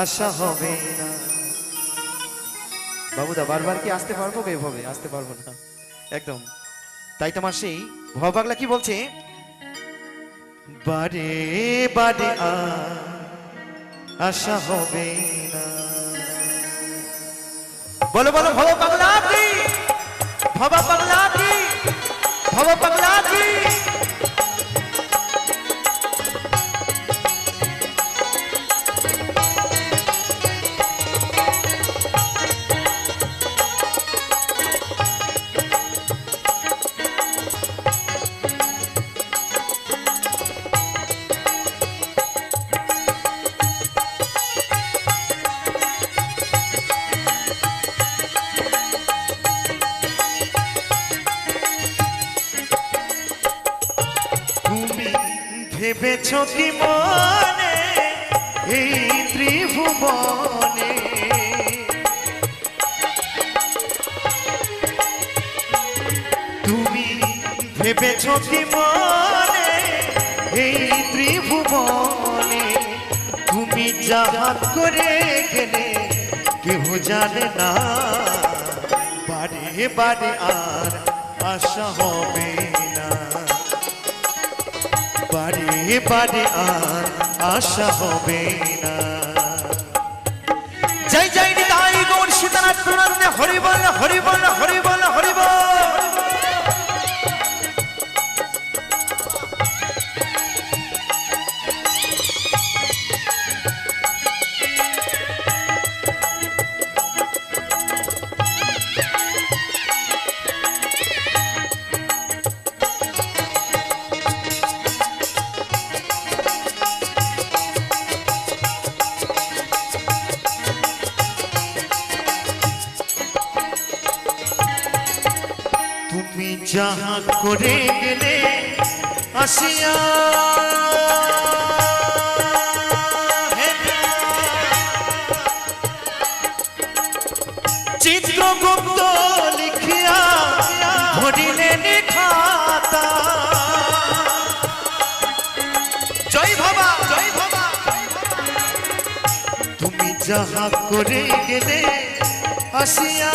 S1: আশা হবে না। বাবুদা বারবার কি আসতে পারবো? এভাবে আসতে পারবো না একদম। তাই তোমার সেই ভবাগলা কি বলছে, বারে বারে আশা হবে না। बोलो बोलो भव पगला की, भव पगला की, भव पगला की।
S2: ভেবেছো কি মনে এই ত্রিভুবনে তুমি ভেবেছো কি মনে এই ত্রিভুবনে তুমি জাহাজ করে গেলে কেউ জানে না বারে বারে আর আশা হবে না বারে বারে আর আশা হবে না
S1: জয় জয় নিতাই গৌর সীতানাথ প্রণাম হরি বল হরি বল হরি বল হরি বল।
S2: তুমি যাহা করে গেলে আসিয়া চিত্রগুপ্ত লিখিয়া ধরিলেন খাতা জয় বাবা জয় বাবা তুমি যাহা করে গেলে আসিয়া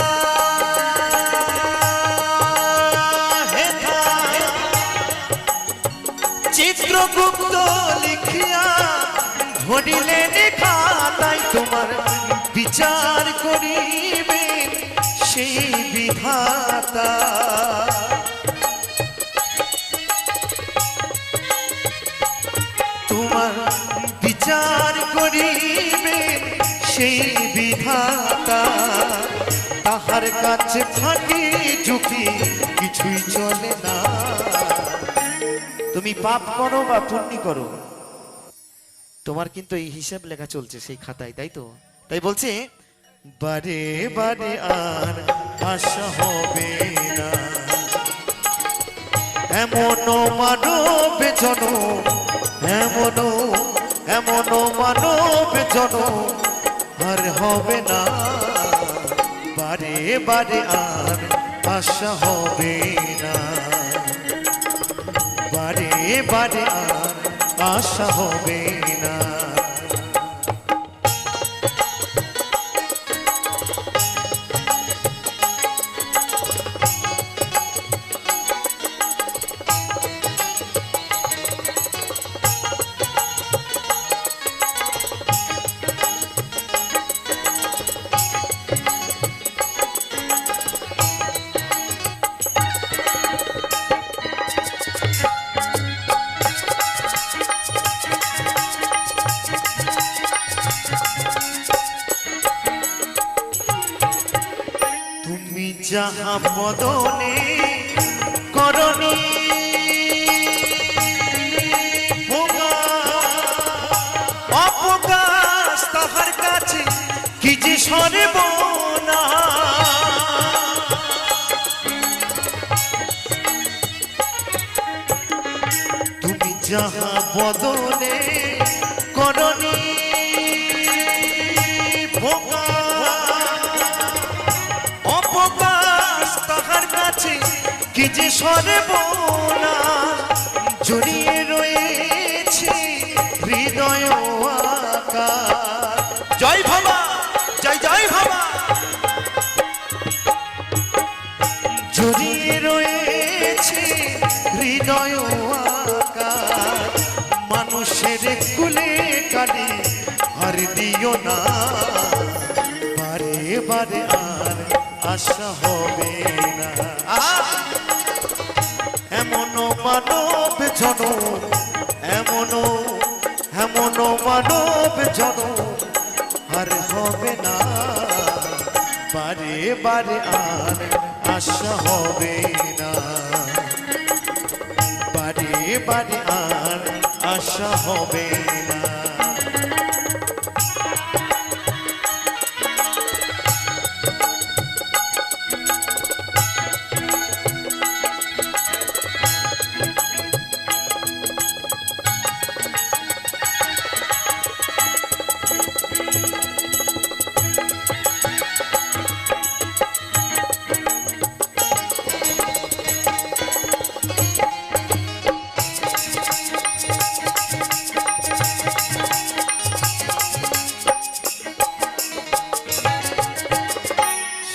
S2: চিত্রগুপ্ত লিখিয়া ধরিলেন খাতায় তোমার বিচার করিবে সেই বিধাতা তোমার বিচার করিবে সেই বিধাতা তাহার কাছে থাকি ঝুঁকি কিছুই চলে না
S1: তুমি পাপ করো বা পুণ্য করো তোমার কিন্তু এই হিসাব লেখা চলছে সেই খাতায় তাই তো তাই বলছে
S2: বারে বারে আর আশা হবে না এমন মানব জন এমন মানব জন আর হবে না বারে বারে আর আশা হবে না বারে বারে আর আশা হবে না যাহা বদনে করণী অপকাশ তাহার কাছে কি যে সর্বনা তুমি যাহা বদনে করণী তাহার কাছে কি যে সর্বনা জড়িয়ে রয়েছে হৃদয় আকার জয় ভাবা জয় জয় ভাবা জড়িয়ে রয়েছে হৃদয় আকার মানুষের কুলে কালি আর দিও না বারে বারে আর আশা হবে না। এমন মানব জনম, এমন মানব জনম আর হবে না। বারে বারে আর আশা হবে না, বারে বারে আর আশা হবে না।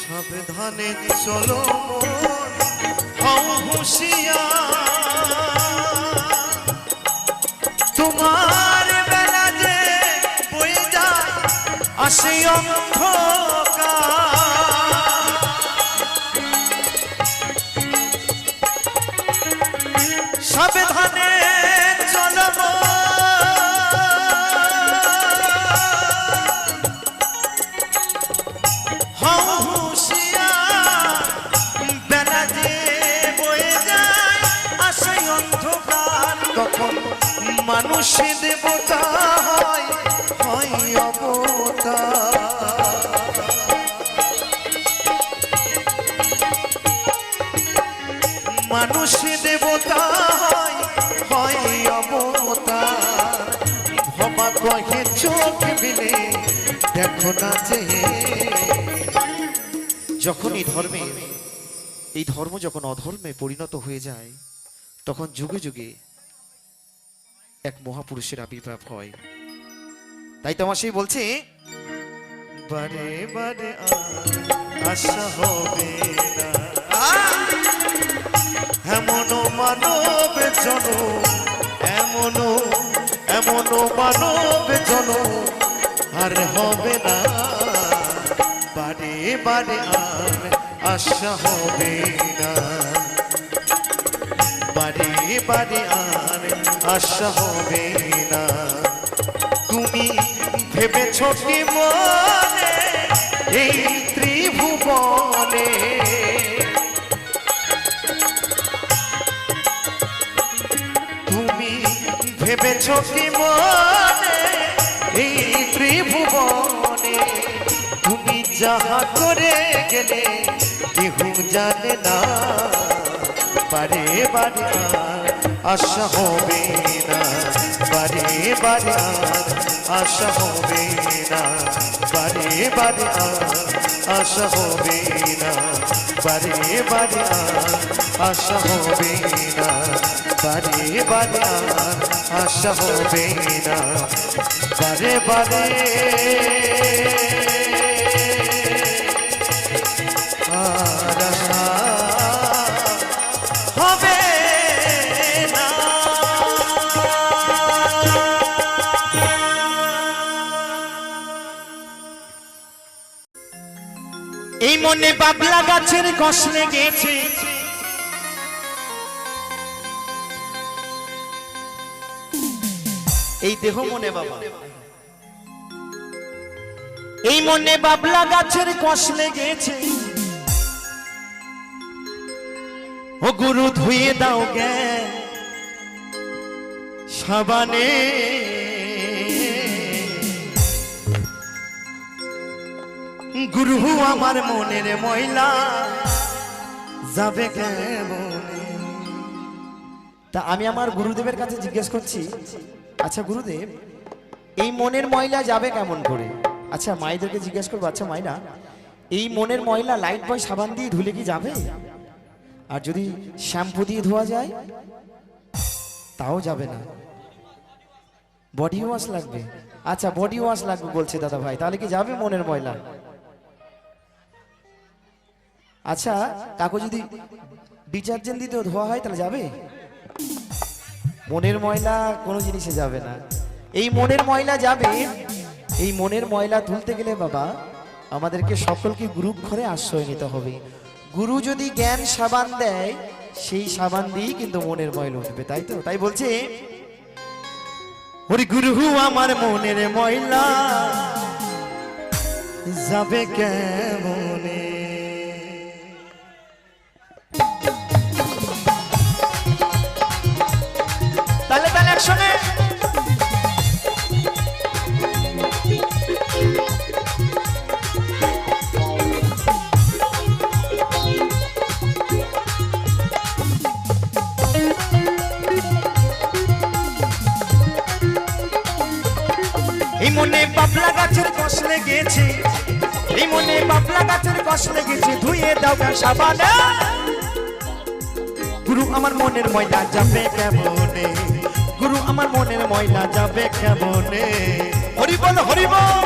S2: সাবধানে চলো হও হুঁশিয়ার, তোমার বেলা যে বয়ে যায় আসে অন্ধকার। সাবধানে চলো হও হুঁশিয়ার, বেলা যে বয়ে যায় আসে অন্ধকার। তখন মানুষ দেবতা হয়, হয় অবতার। মানুষ দেবতা হয়, হয় অবতার। ভবা কহে চোখ বিলে দেখো না যে।
S1: যখন এই ধর্ম যখন অধর্মে পরিণত হয়ে যায়, তখন যুগে যুগে এক মহাপুরুষের আবির্ভাব হয়। তাই তো আমার সেই বলছে,
S2: বারে বারে আর আশা হবে না। এমন মানব জনম, এমন মানব জনম আর হবে না। বারে বারে আর আশা হবে না, বারে বারে আর আশা হবে না। তুমি ভেবেছ কি মনে এই ত্রিভুবনে, তুমি ভেবেছ কি মনে এই ত্রিভুবনে, তুমি যাহা করে গেলে কেহু জানে না। বারে বারে আর আশা হবে না, বারে বারে আর আশা হবে না, বারে বারে আর আশা হবে না, বারে বারে আর আশা হবে না, বারে বারে আর আশা হবে না, বারে বারে আর আশা হবে না।
S3: এই মনে বাবলা গাছের কষ লেগেছে,
S1: এই দেহ মনে বাবা,
S3: এই মনে বাবলা গাছের কষ লেগেছে। ও গুরু ধুয়ে দাও জ্ঞান সাবানে, গুরু আমার মনের ময়লা যাবে কেমনে।
S1: তা আমি আমার গুরুদেবের কাছে জিজ্ঞেস করছি, আচ্ছা গুরুদেব, এই মনের ময়লা যাবে কেমন করে? আচ্ছা মাইদেরকে জিজ্ঞেস করবো, আচ্ছা মাইরা, এই মনের ময়লা লাইট বয় সাবান দিয়ে ধুলে কি যাবে? আর যদি শ্যাম্পু দিয়ে ধোয়া যায় তাও যাবে না, বডি ওয়াশ লাগবে। আচ্ছা বডি ওয়াশ লাগবে বলছে দাদা ভাই, তাহলে কি যাবে মনের ময়লা? আচ্ছা কাকু, যদি ডিটারজেন্ট দিতেও ধোয়া হয় তাহলে যাবে? মনের ময়লা কোনো জিনিসে যাবে না। এই মনের ময়লা যাবে, এই মনের ময়লা তুলতে গেলে বাবা আমাদেরকে সকলকে গুরু ঘরে আশ্রয় নিতে হবে। গুরু যদি জ্ঞান সাবান দেয়, সেই সাবান দিয়েই কিন্তু মনের ময়লা উঠবে, তাই তো? তাই বলছে,
S2: ওরে গুরু আমার মনের ময়লা যাবে কেমনে।
S1: তাহলে তাহলে একসঙ্গে
S3: এই মনে বাবলা গাছের কষ লেগেছে, এই মনে বাবলা গাছের কষ লেগেছে, ধুয়ে দাও গা সাবানে।
S2: গুরু আমার মনের ময়লা যাবে কেমনে, গুরু আমার মনের ময়লা যাবে কেমনে। হরি বল হরি বল।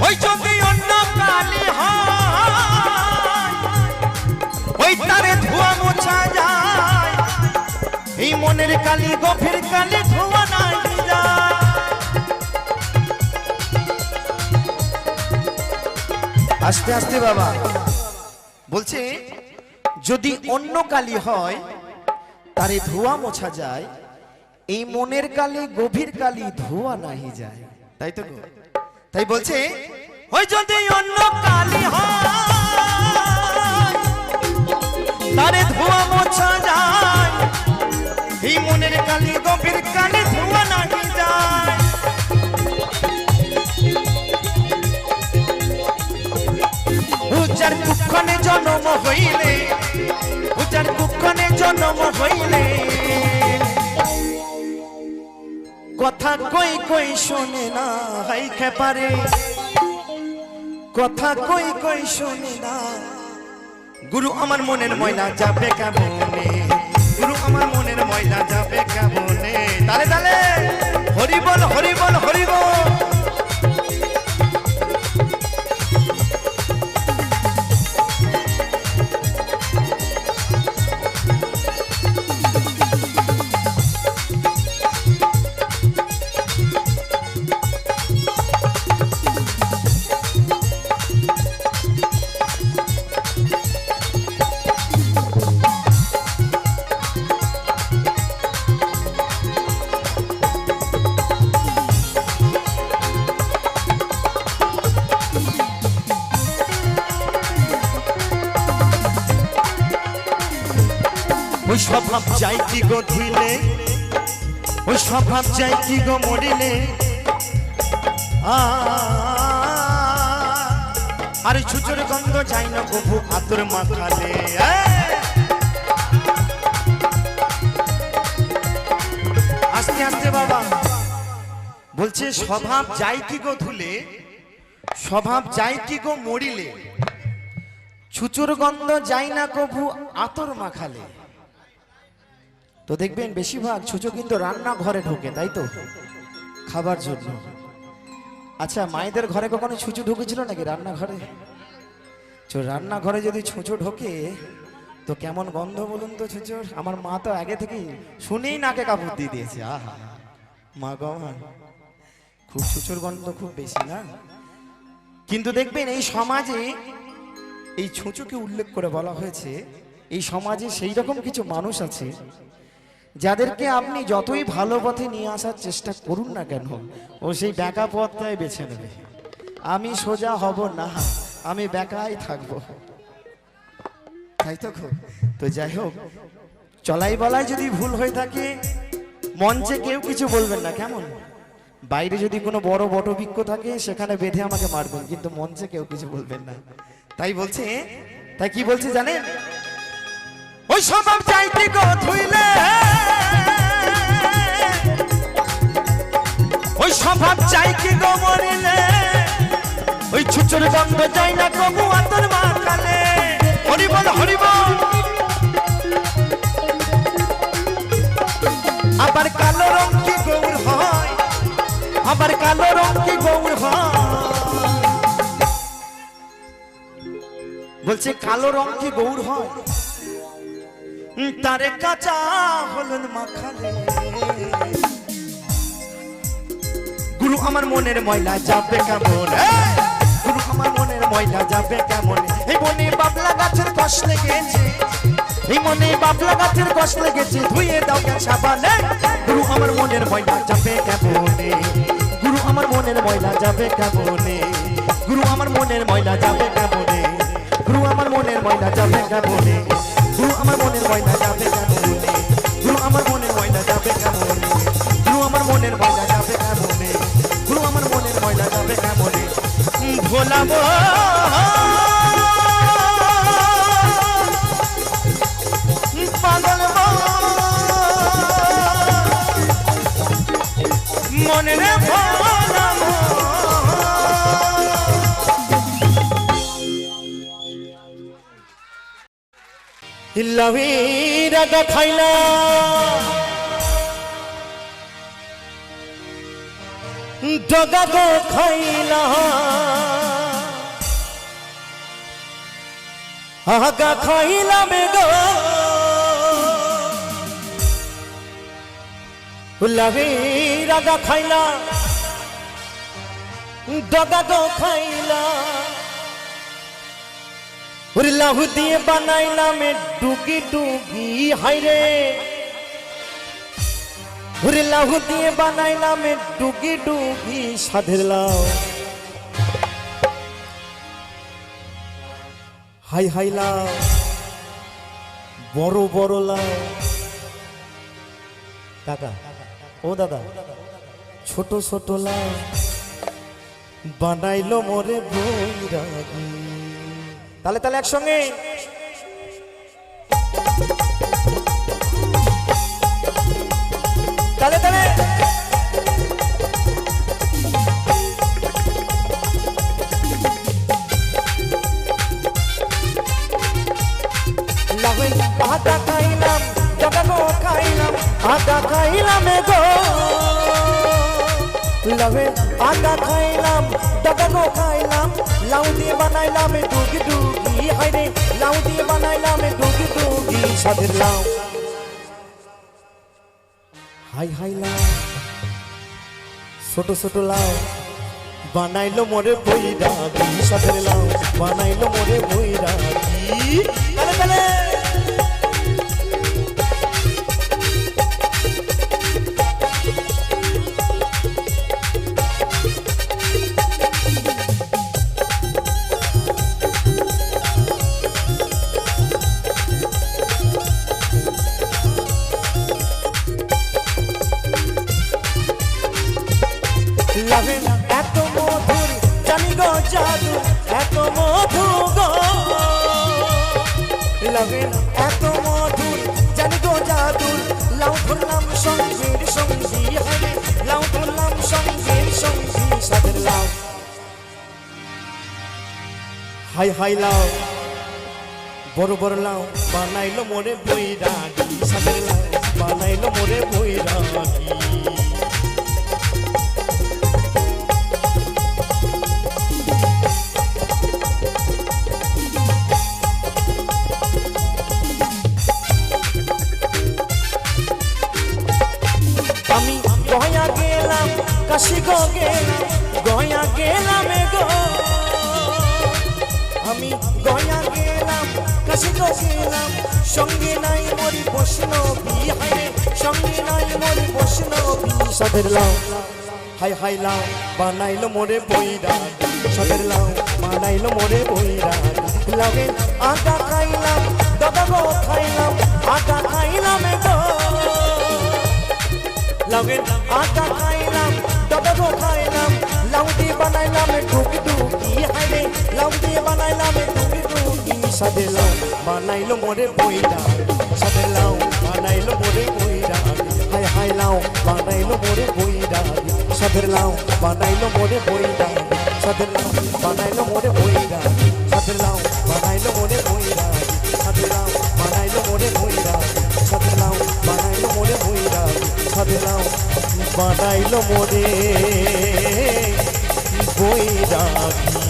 S3: ওই যদি অন্য কালি হয়, ওই তারে ধোয়া মোছা যায়, এই মনের কালি গভীর কালি ধোয়া নাই যায়।
S1: আস্তে আস্তে বাবা বলছে, যদি অন্য কালি হয় তারে ধোয়া মোছা যায়, এই মনের কালি গভীর কালি ধোয়া নাহি যায়, তাই তো গো? তাই বলছে,
S3: ওই যদি অন্য কালি হয়, তারে ধোয়া মোছা যায়, এই মনের কালি গভীর কালি ধোয়া নাহি যায়। উজার কুক্ষণে জন্ম হইলে, উজার কুক্ষণে জন্ম হইলে, কথা কই কই শোনে না হাই খেপারে, কথা কই কই শোনে না। গুরু আমার মনের ময়লা যাবে কেমনে, গুরু আমার মনের ময়লা যাবে কেমনে। তালে তালে হরি বল হরি বল হরি বল। ওই স্বভাব যাই কি গো ধুইলে, ওই স্বভাব যাই কি গো মরিলে, আরে ছুচুর গন্ধ যাই না কভু আতর মাখালে। আস্তে আস্তে বাবা বলছে, স্বভাব যাই কি গো ধুলে, স্বভাব যাই কি গো মরিলে, ছুচুর গন্ধ যাই না কভু আতর মাখালে। তো দেখবেন বেশিরভাগ ছুঁচো কিন্তু রান্নাঘরে ঢোকে, তাই তো? খাবার জন্য। আচ্ছা, মায়েদের ঘরে কখনো ছুঁচো ঢুকেছিল নাকি রান্নাঘরে? রান্নাঘরে যদি ছুঁচো ঢোকে তো কেমন গন্ধ বলুন তো ছুঁচোর? আমার মা তো আগে থেকেই শুনেই নাকে কাপড় দিয়ে দিয়েছে। আহা মা গো, খুব ছুঁচোর গন্ধ খুব বেশি না? কিন্তু দেখবেন এই সমাজে এই ছুঁচোকে উল্লেখ করে বলা হয়েছে, এই সমাজে সেই রকম কিছু মানুষ আছে যাদেরকে আপনি যতই ভালো পথে নিয়ে আসার চেষ্টা করুন না কেন, ও সেই বেঁকা পথটাই বেছে নেবে। আমি সোজা হব না, আমি বেঁকাই থাকবো, তাই তো? তো যাই হোক, চলাই বলাই যদি ভুল হয়ে থাকে, মঞ্চে কেউ কিছু বলবেন না, কেমন? বাইরে যদি কোনো বড় বটবৃক্ষ থাকে সেখানে বেঁধে আমাকে মারবেন, কিন্তু মঞ্চে কেউ কিছু বলবেন না। তাই বলছে, তাই কি বলছে জানেন? ওই স্বভাব চাইতে গো ধুইলে, ওই স্বভাব চাই কি গো মরিলে, ওই ছুচুর গন্ধ যায় না কবু আতর মাখালে। হরি বল হরি বল। আবার কালো রং কি গৌর হয়, আবার কালো রং কি গৌর হয়। বলছে কালো রং কি গৌর হয়, তারে কাঁচা হলুদ মাখালে। গুরু আমার মনের ময়লা যাবে কেমন, গুরু আমার মনের ময়লা যাবে কেমন। এই মনে বাবলা গাছের কষ লেগেছে, এই মনে বাবলা গাছের কষ লেগেছে, ধুয়ে দাও কে সাবানে। গুরু আমার মনের ময়লা যাবে কেমনে, গুরু আমার মনের ময়লা যাবে কেমনে, গুরু আমার মনের ময়লা যাবে কেমনে, গুরু আমার মনের ময়লা যাবে কেমনে, গুরু আমার মনের ময়লা যাবে কেমনে, গুরু আমার মনের ময়লা যাবে কেমনে, গুরু আমার মনের ময়লা যাবে কেমনে, গুরু আমার মনের ময়লা যাবে কেমনে। ভোলাবো পাগল মনে রে ভোলাবো। ইল্লাহি রাগা খাইলা ডগা গো খাইলা, আগা খাইলা মেগো। ইল্লাহি রাগা খাইলা ডগা গো খাইলা, ওরে লাহু দিয়ে বানাইলাম ডুগি ডুগি হাইরে, ওরে লাহু দিয়ে বানাইলাম ডুগি ডুগি সাধের লাউ। হাই হাই লাউ, বড় বড় লাউ। দাদা ও দাদা, ছোট ছোট লাউ বানাইলো মোরে বৈরাগী। তালে তালে একসঙ্গে তালে তালে। লাগুন আদা খাইলাম ডগা গো খাইলাম, আদা খাইলাম গো। লাগুন আদা খাইলাম ডগা গো খাইলাম, লাউ দিয়ে বানাইলাম ডুগি ডুগি হাইরে, লাউ দিয়ে বানাইলাম ডুগি ডুগি সাধের লাউ। হাই হাই লাউ, ছোট ছোট লাউ বানাইলো মোরে বৈরাগী সাধের লাউ, বানাইলো মোরে বৈরাগী। তালে তালে লাগেন এত মধুর জানি গো জাদু, এত মধু গো। লাগেন এত মধুর জানি গো জাদু, লাউ ধরলাম সঙ্গীর সঙ্গী হারে, লাউ ধরলাম সঙ্গীর সঙ্গী সাধের লাউ। হাই হাই লাউ, বড় বড় লাউ বানাইলো মোরে বৈরাগী সাধের লাউ, বানাইলো মোরে বৈরাগী। আমি গয়া গেলাম কাশি গো গেলাম, গয়া গেলাম গো। আমি গয়া গেলাম কাশি গো গেলাম, সঙ্গে নাই মরি বৈষ্ণবী হাইরে, সঙ্গে নাই মরি বৈষ্ণবী সাধের লাউ। হাই হাই লাউ বানাইলো মোরে বৈরাগী সাধের লাউ, বানাইলো মোরে বৈরাগী। লাগে আদা খাইলাম ডগা গো খাইলাম, আদা খাইলাম গো। লাগে আদা খাইলাম ডগা গো খাইলাম, লাউ দিয়ে বানাইলাম ডুগি ডুগি হাইরে, লাউ দিয়ে বানাইলাম ডুগি ডুগি সাধের লাউ, বানাইলো মোরে বৈরাগী সাধের লাউ, বানাইলো মোরে বৈরাগী। হাই হাই লাউ বানাইলো মোরে বৈরাগী সাধের লাউ, বানাইলো মোরে বৈরাগী।
S2: সাধলাও বানাইলো মোরে ময়রা সাধলাও বানাইলো মোরে ময়রা সাধলাও বানাইলো মোরে ময়রা সাধলাও বানাইলো মোরে ময়রা সাধলাও বানাইলো মোরে বৈরাগী